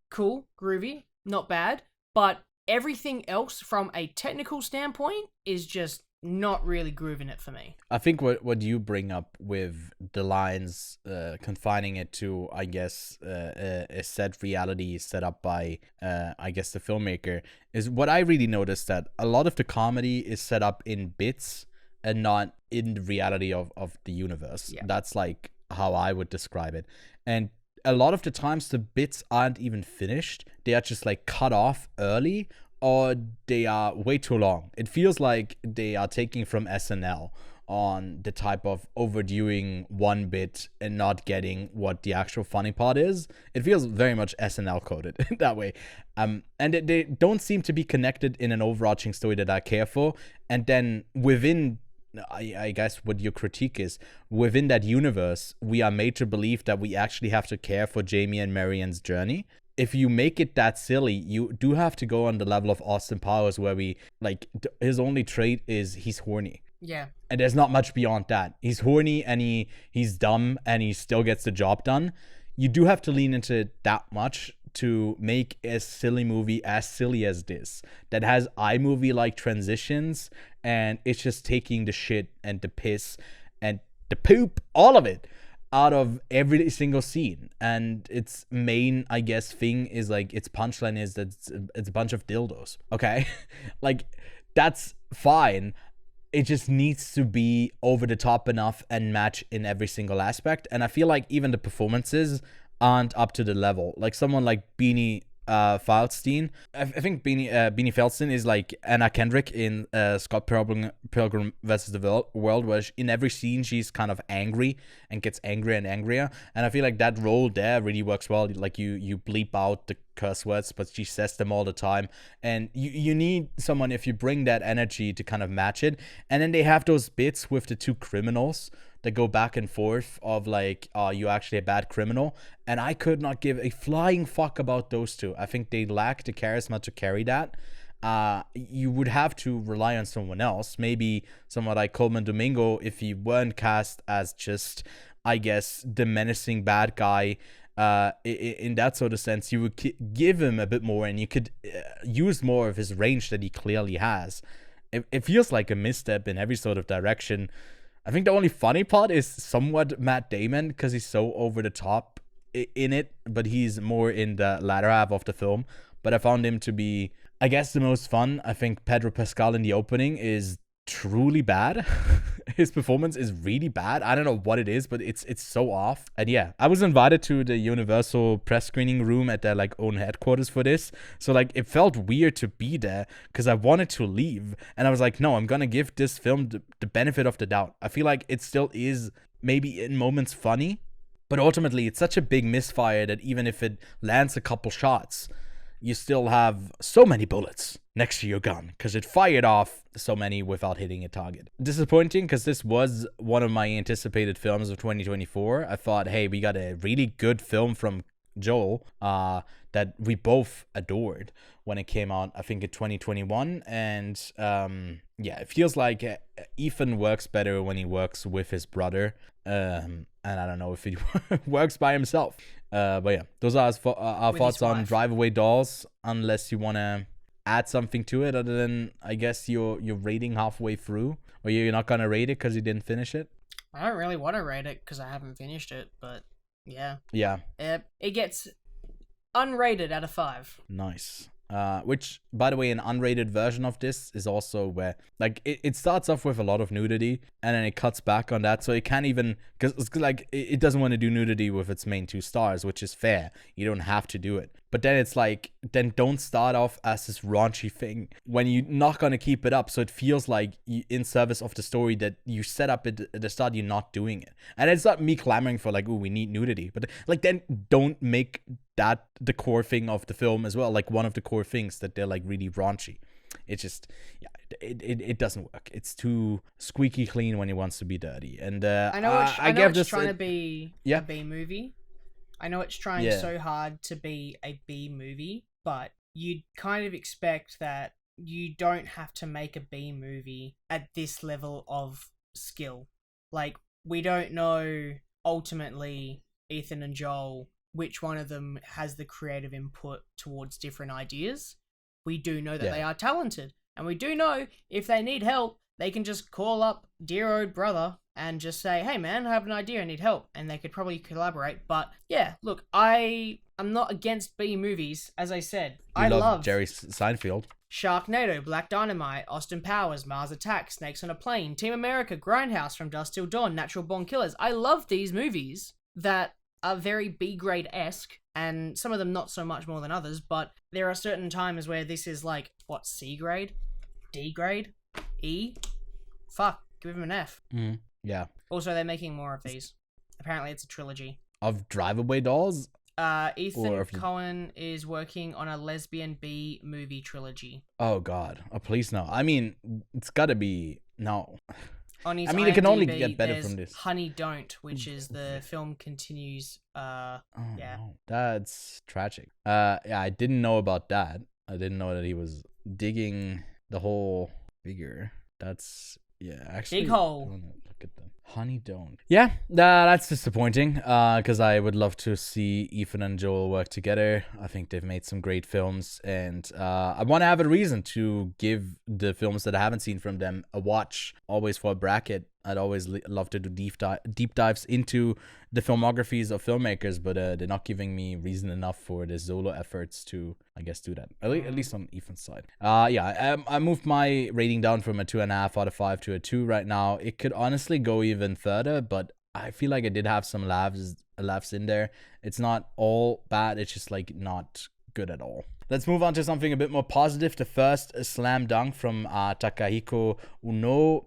cool, groovy, not bad, but everything else from a technical standpoint is just not really grooving it for me. I think what you bring up with the lines, confining it to, I guess, a set reality set up by, I guess, the filmmaker, is what I really noticed, that a lot of the comedy is set up in bits and not in the reality of the universe. Yeah. That's like how I would describe it. And a lot of the times the bits aren't even finished. They are just like cut off early, or they are way too long. It feels like they are taking from SNL on the type of overdoing one bit and not getting what the actual funny part is. It feels very much SNL coded that way. And they don't seem to be connected in an overarching story that I care for. And then within, I guess what your critique is, within that universe, we are made to believe that we actually have to care for Jamie and Marian's journey. If you make it that silly, you do have to go on the level of Austin Powers, where we, like, his only trait is he's horny. Yeah. And there's not much beyond that. He's horny and he's dumb and he still gets the job done. You do have to lean into it that much to make a silly movie as silly as this, that has iMovie-like transitions, and it's just taking the shit and the piss and the poop, all of it, out of every single scene, and its main, I guess, thing is like its punchline is that it's a bunch of dildos. Okay, like that's fine. It just needs to be over the top enough and match in every single aspect. And I feel like even the performances aren't up to the level. Like someone like Beanie Feldstein. I think Beanie Feldstein is like Anna Kendrick in Scott Pilgrim vs. the World, where in every scene she's kind of angry and gets angrier and angrier. And I feel like that role there really works well. Like you bleep out the curse words, but she says them all the time. And you need someone, if you bring that energy, to kind of match it. And then they have those bits with the two criminals that go back and forth of like, are you actually a bad criminal? And I could not give a flying fuck about those two. I think they lack the charisma to carry that. You would have to rely on someone else, maybe someone like Coleman Domingo, if he weren't cast as just, I guess, the menacing bad guy. In that sort of sense, you would give him a bit more, and you could use more of his range that he clearly has. It feels like a misstep in every sort of direction. I think the only funny part is somewhat Matt Damon, because he's so over the top in it, but he's more in the latter half of the film. But I found him to be, I guess, the most fun. I think Pedro Pascal in the opening is truly bad. His performance is really bad. I don't know what it is, but it's so off. And yeah, I was invited to the Universal press screening room at their like own headquarters for this, so like it felt weird to be there because I wanted to leave, and I was like, no, I'm gonna give this film the benefit of the doubt. I feel like it still is maybe in moments funny, but ultimately it's such a big misfire that even if it lands a couple shots, you still have so many bullets next to your gun because it fired off so many without hitting a target. Disappointing, because this was one of my anticipated films of 2024. I thought, hey, we got a really good film from Joel that we both adored when it came out, I think in 2021. And yeah, it feels like Ethan works better when he works with his brother. And I don't know if he works by himself. But yeah, those are our thoughts on Drive Away Dolls, unless you want to add something to it other than, I guess, you're rating halfway through, or you're not going to rate it because you didn't finish it. I don't really want to rate it because I haven't finished it, but yeah. Yeah. It gets unrated out of 5. Nice. Which, by the way, an unrated version of this is also where, like, it starts off with a lot of nudity, and then it cuts back on that, so it can't even, because, like, it doesn't want to do nudity with its main 2 stars, which is fair. You don't have to do it. But then it's like, then don't start off as this raunchy thing when you're not going to keep it up, so it feels like in service of the story that you set up at the start, you're not doing it. And it's not me clamoring for, like, oh, we need nudity, but, like, then don't make that the core thing of the film as well, like one of the core things, that they're like really raunchy. It's just, yeah, it doesn't work. It's too squeaky clean when it wants to be dirty. And I know it's trying to be a B movie. I know it's trying so hard to be a B movie, but you'd kind of expect that you don't have to make a B movie at this level of skill. Like, we don't know ultimately, Ethan and Joel, which one of them has the creative input towards different ideas. We do know that they are talented, and we do know if they need help, they can just call up dear old brother and just say, hey man, I have an idea, I need help, and they could probably collaborate. But yeah, look, I'm not against B movies. As I said, I love Jerry Seinfeld, Sharknado, Black Dynamite, Austin Powers, Mars Attacks, Snakes on a Plane, Team America, Grindhouse, From Dusk Till Dawn, Natural Born Killers. I love these movies that are very B-grade-esque, and some of them not so much more than others, but there are certain times where this is like, what, C-grade? D-grade? E? Fuck, give him an F. Yeah. Also, they're making more of these. Apparently it's a trilogy. Of Drive Away Dolls? Ethan Cohen is working on a lesbian B movie trilogy. Oh god. Oh, please no. I mean, it's gotta be... No. On his it can only get better from this. Honey Don't, which is the film continues. No. That's tragic. Yeah, I didn't know about that. I didn't know that he was digging the whole figure. That's, yeah, actually. Big hole. Look at them. Honey Don't. Yeah, that's disappointing. Because I would love to see Ethan and Joel work together. I think they've made some great films, and I want to have a reason to give the films that I haven't seen from them a watch. Always for a bracket. I'd always love to do deep dives into the filmographies of filmmakers, but they're not giving me reason enough for the solo efforts to, I guess, do that. At least on Ethan's side. I moved my rating down from a 2.5 out of 5 to a 2 right now. It could honestly go even further, but I feel like I did have some laughs in there. It's not all bad. It's just like not good at all. Let's move on to something a bit more positive. The first slam dunk from Takahiko Unue.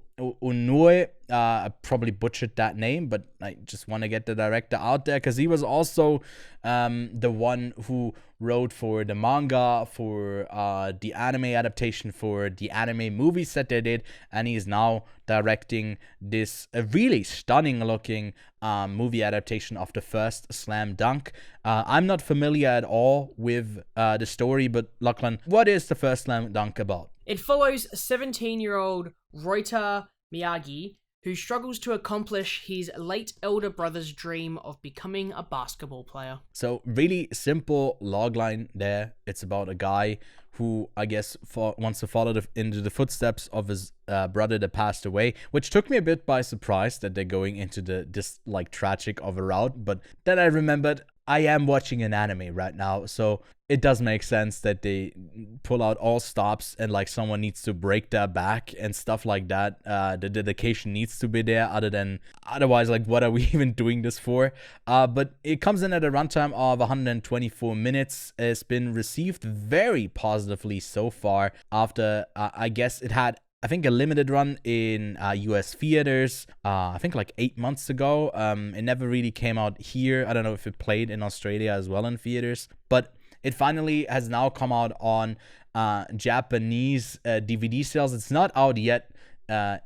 I probably butchered that name, but I just want to get the director out there because he was also the one who wrote for the manga, for the anime adaptation, for the anime movies that they did, and he's now directing this really stunning looking movie adaptation of the first Slam Dunk. I'm not familiar at all with the story, but Lachlan, what is the first Slam Dunk about? It follows 17-year-old Ryota Miyagi, who struggles to accomplish his late elder brother's dream of becoming a basketball player. So really simple logline there. It's about a guy who, I guess, wants to follow into the footsteps of his brother that passed away, which took me a bit by surprise that they're going into this like tragic of a route. But then I remembered I am watching an anime right now, so it does make sense that they pull out all stops and like someone needs to break their back and stuff like that. The dedication needs to be there, otherwise like what are we even doing this for? But it comes in at a runtime of 124 minutes. It's been received very positively so far after I guess it had, I think, a limited run in US theaters, I think like 8 months ago. It never really came out here. I don't know if it played in Australia as well in theaters, but it finally has now come out on Japanese DVD sales. It's not out yet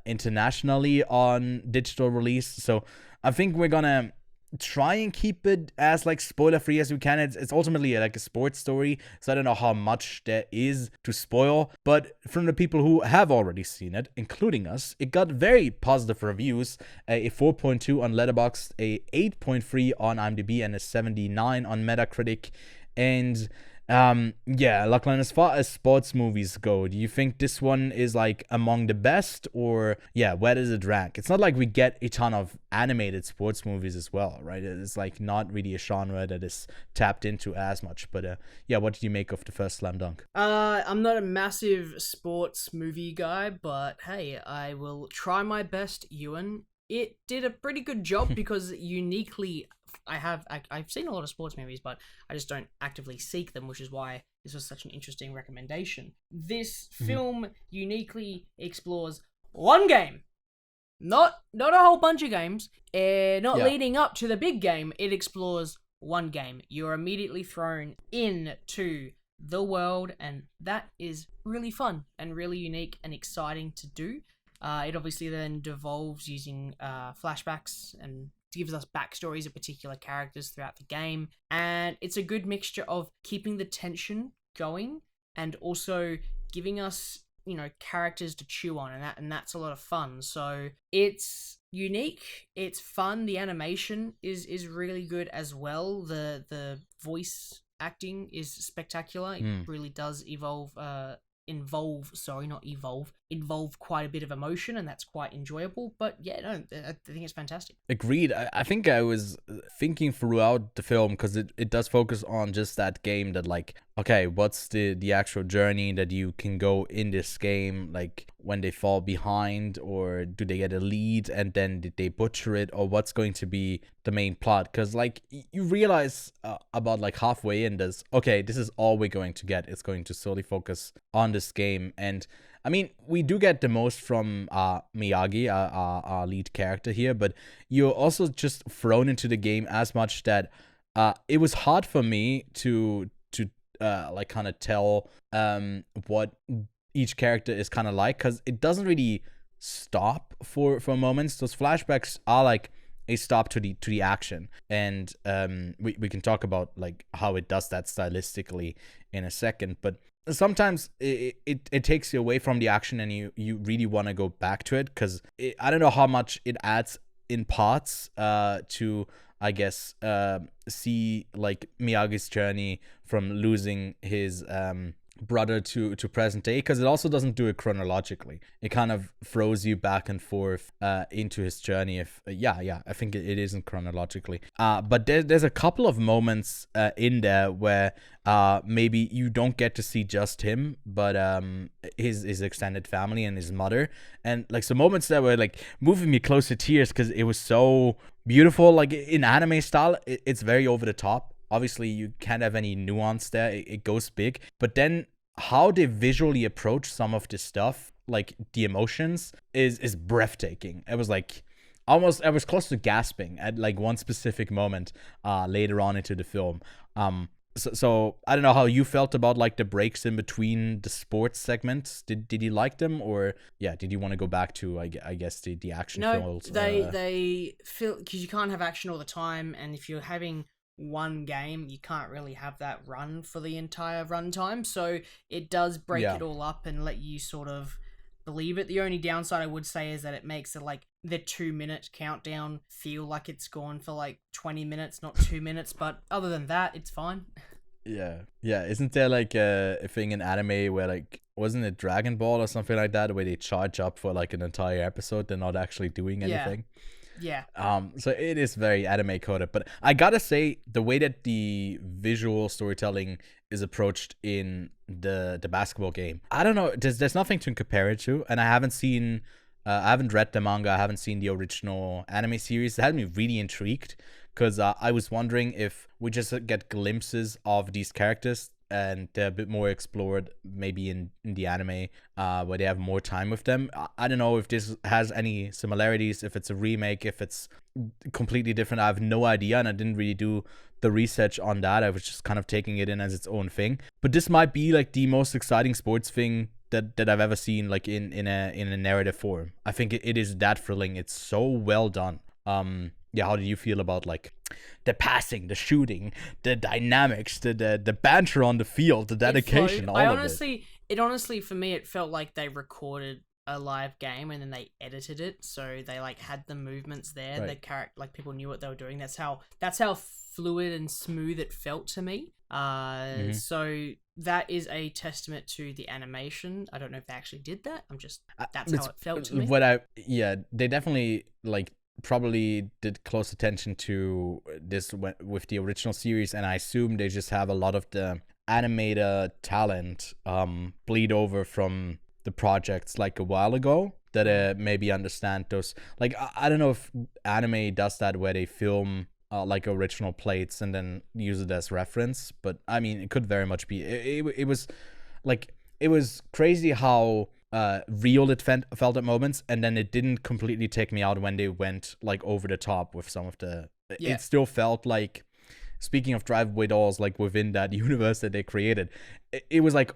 internationally on digital release, so I think we're gonna try and keep it as like spoiler free as we can. It's ultimately like a sports story, so I don't know how much there is to spoil, but from the people who have already seen it, including us, it got very positive reviews, a 4.2 on Letterboxd, a 8.3 on IMDb, and a 79 on Metacritic. And Lachlan, as far as sports movies go, do you think this one is like among the best, or where does it rank? It's not like we get a ton of animated sports movies as well, right? It's like not really a genre that is tapped into as much, but what did you make of the first Slam Dunk? I'm not a massive sports movie guy, but hey, I will try my best, Ewan. It did a pretty good job because uniquely, I've seen a lot of sports movies, but I just don't actively seek them, which is why this was such an interesting recommendation. This film uniquely explores one game, not a whole bunch of games, leading up to the big game. It explores one game. You're immediately thrown into the world, and that is really fun and really unique and exciting to do. It obviously then devolves using flashbacks and gives us backstories of particular characters throughout the game, and it's a good mixture of keeping the tension going and also giving us, characters to chew on, and that's a lot of fun. So it's unique, it's fun, the animation is really good as well, the voice acting is spectacular. It really does involve quite a bit of emotion, and that's quite enjoyable. But I think it's fantastic. Agreed. I think I was thinking throughout the film, because it does focus on just that game, that like, okay, what's the actual journey that you can go in this game, like when they fall behind, or do they get a lead and then did they butcher it, or what's going to be the main plot? Because like you realize about like halfway in this, okay, this is all we're going to get. It's going to solely focus on this game. And I mean, we do get the most from Miyagi, our lead character here, but you're also just thrown into the game as much that it was hard for me to like kind of tell what each character is kind of like, because it doesn't really stop for moments. Those flashbacks are like a stop to the action, and we can talk about like how it does that stylistically in a second, but sometimes it takes you away from the action, and you really want to go back to it, because I don't know how much it adds in parts to, I guess, see like Miyagi's journey from losing his brother to present day, because it also doesn't do it chronologically. It kind of throws you back and forth into his journey. If I think it isn't chronologically. But there's a couple of moments in there where maybe you don't get to see just him, but his extended family and his mother, and like some moments that were like moving me close to tears because it was so beautiful. Like in anime style, it's very over the top. Obviously, you can't have any nuance there. It goes big. But then how they visually approach some of this stuff, like the emotions, is breathtaking. It was like I was close to gasping at like one specific moment later on into the film. So I don't know how you felt about like the breaks in between the sports segments. Did you like them, or did you want to go back to I guess the action films? No, they feel, because you can't have action all the time, and if you're having one game, you can't really have that run for the entire runtime, so it does break it all up and let you sort of believe it. The only downside I would say is that it makes it like the 2-minute countdown feel like it's gone for like 20 minutes, not 2 minutes, but other than that, it's fine. Yeah, isn't there like a thing in anime where like, wasn't it Dragon Ball or something like that, where they charge up for like an entire episode, they're not actually doing anything? Yeah. So it is very anime coded, but I gotta say the way that the visual storytelling is approached in the basketball game, I don't know, there's nothing to compare it to, and I haven't read the manga, I haven't seen the original anime series. It had me really intrigued because I was wondering if we just get glimpses of these characters and they're a bit more explored maybe in the anime where they have more time with them. I don't know if this has any similarities, if it's a remake, if it's completely different. I have no idea, and I didn't really do the research on that. I was just kind of taking it in as its own thing. But this might be like the most exciting sports thing that I've ever seen, like in a narrative form. I think it is that thrilling. It's so well done. How do you feel about like the passing, the shooting, the dynamics, the banter on the field, the dedication, all of it? It honestly, for me, it felt like they recorded a live game and then they edited it, so they like had the movements there. Right. The character, like people knew what they were doing. That's how fluid and smooth it felt to me. So that is a testament to the animation. I don't know if they actually did that. That's how it felt to me. They definitely like probably did close attention to this with the original series, and I assume they just have a lot of the animator talent bleed over from the projects like a while ago that maybe understand those. Like I don't know if anime does that where they film like original plates and then use it as reference, but I mean it could very much be. It was like, it was crazy how real it felt at moments, and then it didn't completely take me out when they went like over the top with some of the it still felt like, speaking of Drive-Away Dolls, like within that universe that they created, it was like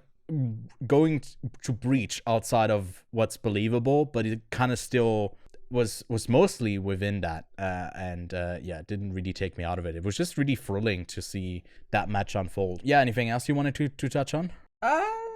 going to breach outside of what's believable, but it kind of still was mostly within that, and it didn't really take me out of it. It was just really thrilling to see that match unfold. Anything else you wanted to touch on?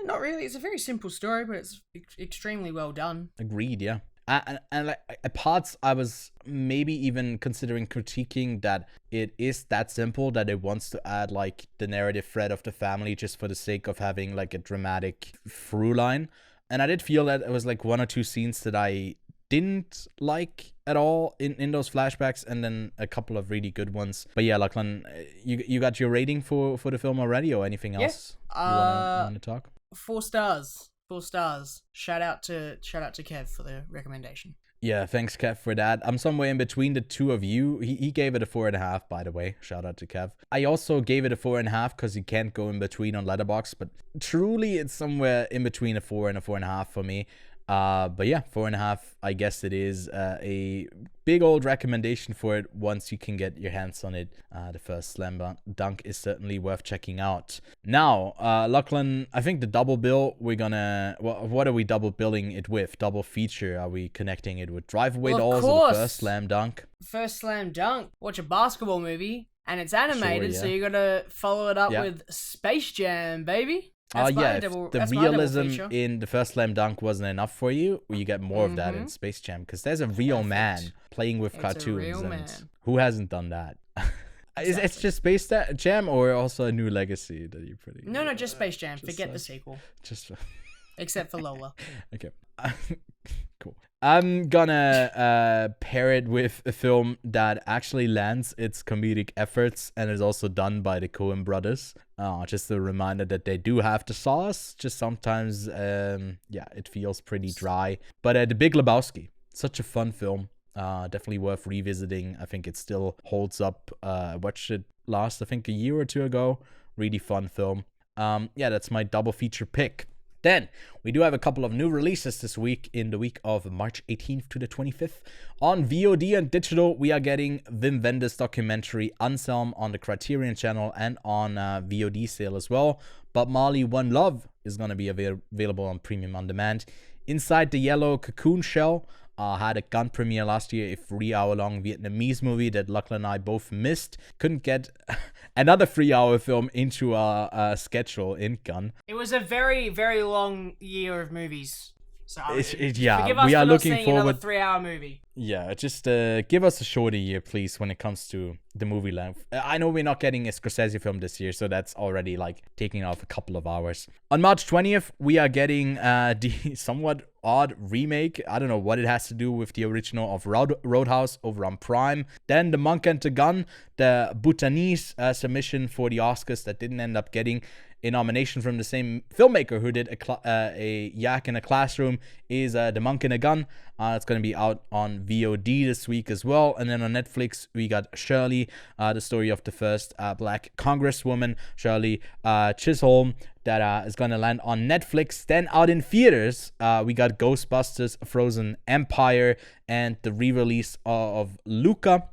Not really. It's a very simple story, but it's extremely well done. Agreed, yeah. And like at parts, I was maybe even considering critiquing that it is that simple, that it wants to add like the narrative thread of the family just for the sake of having like a dramatic through line. And I did feel that it was like one or two scenes that I didn't like at all in those flashbacks, and then a couple of really good ones. But yeah, Lachlan, you got your rating for the film already, or anything else you want to talk? 4 stars. 4 stars. Shout out to Kev for the recommendation. Yeah, thanks Kev for that. I'm somewhere in between the two of you. He gave it a 4.5, by the way. Shout out to Kev. I also gave it a 4.5 because you can't go in between on Letterboxd, but truly it's somewhere in between a 4 and a 4.5 for me. But yeah, 4.5, I guess it is a big old recommendation for it once you can get your hands on it. The first slam dunk is certainly worth checking out. Now, Lachlan, I think the double bill, we're gonna, what are we double billing it with? Double feature, are we connecting it with Drive-Away Dolls or the first slam dunk? First slam dunk, watch a basketball movie, and it's animated, so you gotta follow it up with Space Jam, baby. The realism in the first slam dunk wasn't enough for you, you get more of that in Space Jam, because there's a real man playing with cartoons, and who hasn't done that? Exactly. It's just Space Jam or also a new legacy that you're putting? No, just Space Jam. Forget the sequel. Just except for Lola. Okay. Cool. I'm gonna pair it with a film that actually lands its comedic efforts and is also done by the Coen brothers. Just a reminder that they do have the sauce. Just sometimes, it feels pretty dry. But The Big Lebowski, such a fun film. Definitely worth revisiting. I think it still holds up. I watched it last, I think, a year or two ago. Really fun film. That's my double feature pick. Then, we do have a couple of new releases this week in the week of March 18th to the 25th. On VOD and digital, we are getting Wim Wenders' documentary Anselm on the Criterion channel and on VOD sale as well. Bob Marley, One Love is going to be available on Premium On Demand. Inside the Yellow Cocoon Shell had a gun premiere last year, a 3-hour-long Vietnamese movie that Lachlan and I both missed. Couldn't get another 3-hour film into our schedule in Gun. It was a very, very long year of movies. So we are looking forward. 3-hour movie. Yeah, just give us a shorter year, please, when it comes to the movie length. I know we're not getting a Scorsese film this year, so that's already like taking off a couple of hours. On March 20th, we are getting the somewhat odd remake. I don't know what it has to do with the original of Roadhouse over on Prime. Then The Monk and the Gun, the Bhutanese submission for the Oscars that didn't end up getting a nomination from the same filmmaker who did a Yak in a Classroom, is The Monk and a Gun. It's going to be out on VOD this week as well. And then on Netflix, we got Shirley, the story of the first black congresswoman, Shirley Chisholm, that is going to land on Netflix. Then out in theaters, we got Ghostbusters Frozen Empire and the re-release of Luca.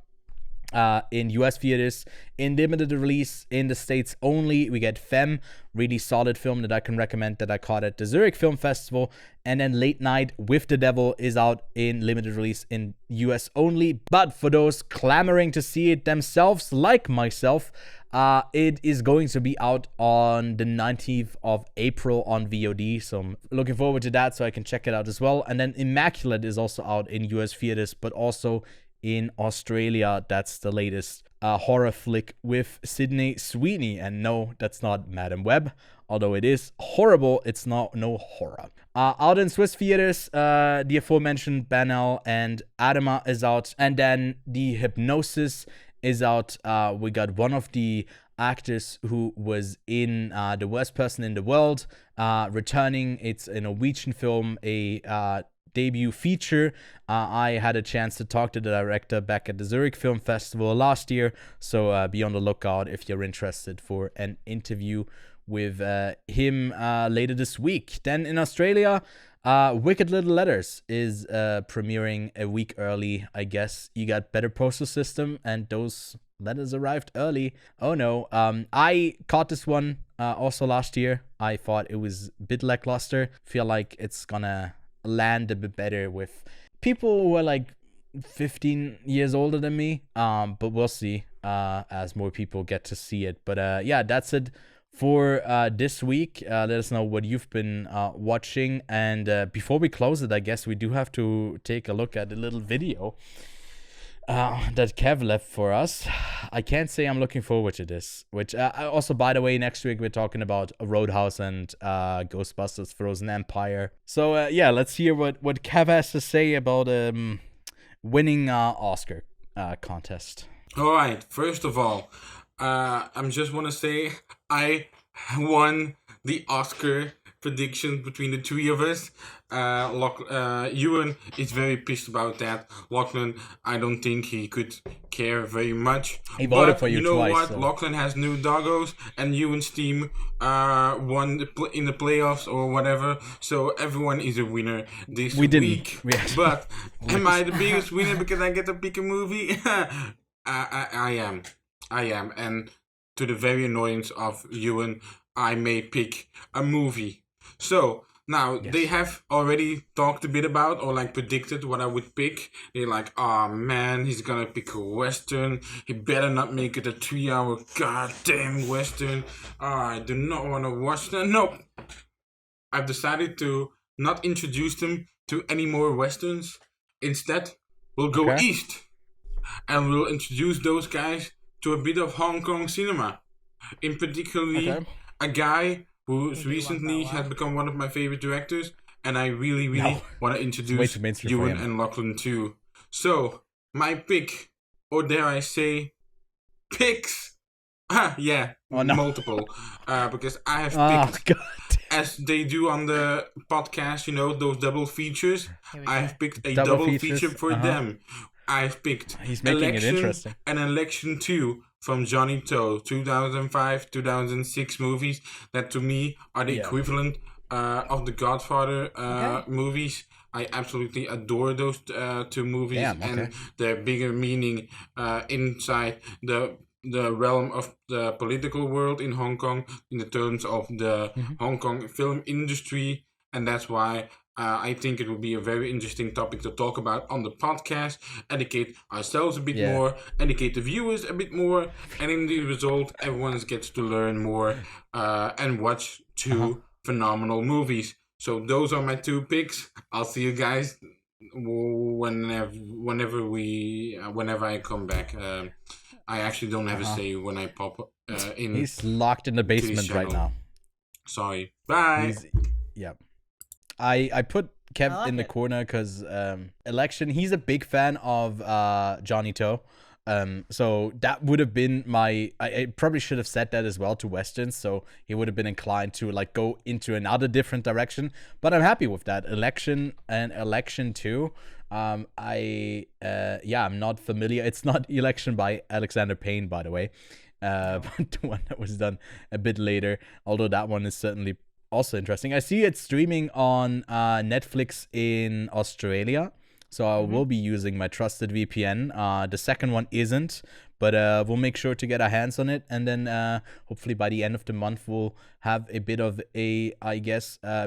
In US theaters. In limited release in the States only, we get Femme, really solid film that I can recommend that I caught at the Zurich Film Festival. And then Late Night with the Devil is out in limited release in US only. But for those clamoring to see it themselves, like myself, it is going to be out on the 19th of April on VOD. So I'm looking forward to that so I can check it out as well. And then Immaculate is also out in US theaters, but also in Australia. That's the latest horror flick with Sydney Sweeney. And no, that's not Madam Web. Although it is horrible, it's no horror. Out in Swiss theaters, the aforementioned Banel and Adama is out. And then The Hypnosis is out. We got one of the actors who was in The Worst Person in the World returning. It's a Norwegian film, a debut feature. I had a chance to talk to the director back at the Zurich Film Festival last year, so be on the lookout if you're interested for an interview with him later this week. Then in Australia, Wicked Little Letters is premiering a week early, I guess. You got better postal system, and those letters arrived early. Oh no. I caught this one also last year. I thought it was a bit lackluster. Feel like it's gonna land a bit better with people who are like 15 years older than me, but we'll see as more people get to see it. But that's it for this week. Let us know what you've been watching, and before we close it, I guess we do have to take a look at a little video that Kev left for us. I can't say I'm looking forward to this, which also, by the way, next week we're talking about Roadhouse and Ghostbusters Frozen Empire. So let's hear what Kev has to say about winning Oscar contest. All right, first of all, I just want to say I won the Oscar prediction between the three of us. Ewan is very pissed about that. Lachlan, I don't think he could care very much. He voted for you twice. You know what? So. Lachlan has new doggos, and Ewan's team won in the playoffs or whatever. So everyone is a winner this week. But am I the biggest winner because I get to pick a movie? I am. And to the very annoyance of Ewan, I may pick a movie. So, now, They have already talked a bit about or like predicted what I would pick. They're like, oh man, he's gonna pick a Western. He better not make it a 3-hour goddamn Western. Oh, I do not want to watch that. Nope. I've decided to not introduce them to any more Westerns. Instead, we'll go east. And we'll introduce those guys to a bit of Hong Kong cinema. In particularly, a guy who's recently has become one of my favorite directors, and I really want to introduce Ewan and Lachlan too. So, my pick, or dare I say, picks. Multiple. Because I have picked, as they do on the podcast, you know, those double features. I have picked a double feature for them. I've picked Election and Election 2 from Johnny To, 2005, 2006 movies that to me are the equivalent of the Godfather movies. I absolutely adore those two movies and their bigger meaning inside the realm of the political world in Hong Kong in the terms of the Hong Kong film industry. And that's why I think it will be a very interesting topic to talk about on the podcast, educate ourselves a bit more, educate the viewers a bit more, and in the result, everyone gets to learn more and watch two phenomenal movies. So those are my two picks. I'll see you guys whenever I come back. I actually don't have a say when I pop in. He's locked in the basement right now. Sorry. Bye. I put Kev in the corner because Election, he's a big fan of Johnny To. So that would have been I probably should have said that as well to Westerns, so he would have been inclined to like go into another different direction. But I'm happy with that. Election and Election 2. I'm not familiar. It's not Election by Alexander Payne, by the way. But the one that was done a bit later, although that one is certainly also interesting. I see it's streaming on Netflix in Australia, so I will be using my trusted VPN. The second one isn't, but we'll make sure to get our hands on it, and then hopefully by the end of the month we'll have a bit of a,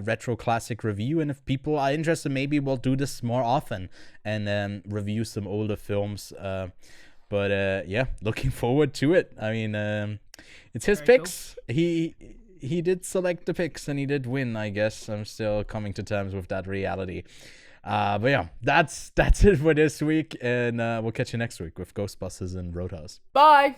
retro classic review. And if people are interested, maybe we'll do this more often and review some older films. But looking forward to it. I mean, it's his picks. Cool. He did select the picks and he did win, I guess. I'm still coming to terms with that reality. But yeah, that's it for this week, and we'll catch you next week with Ghostbusters and Roadhouse. Bye!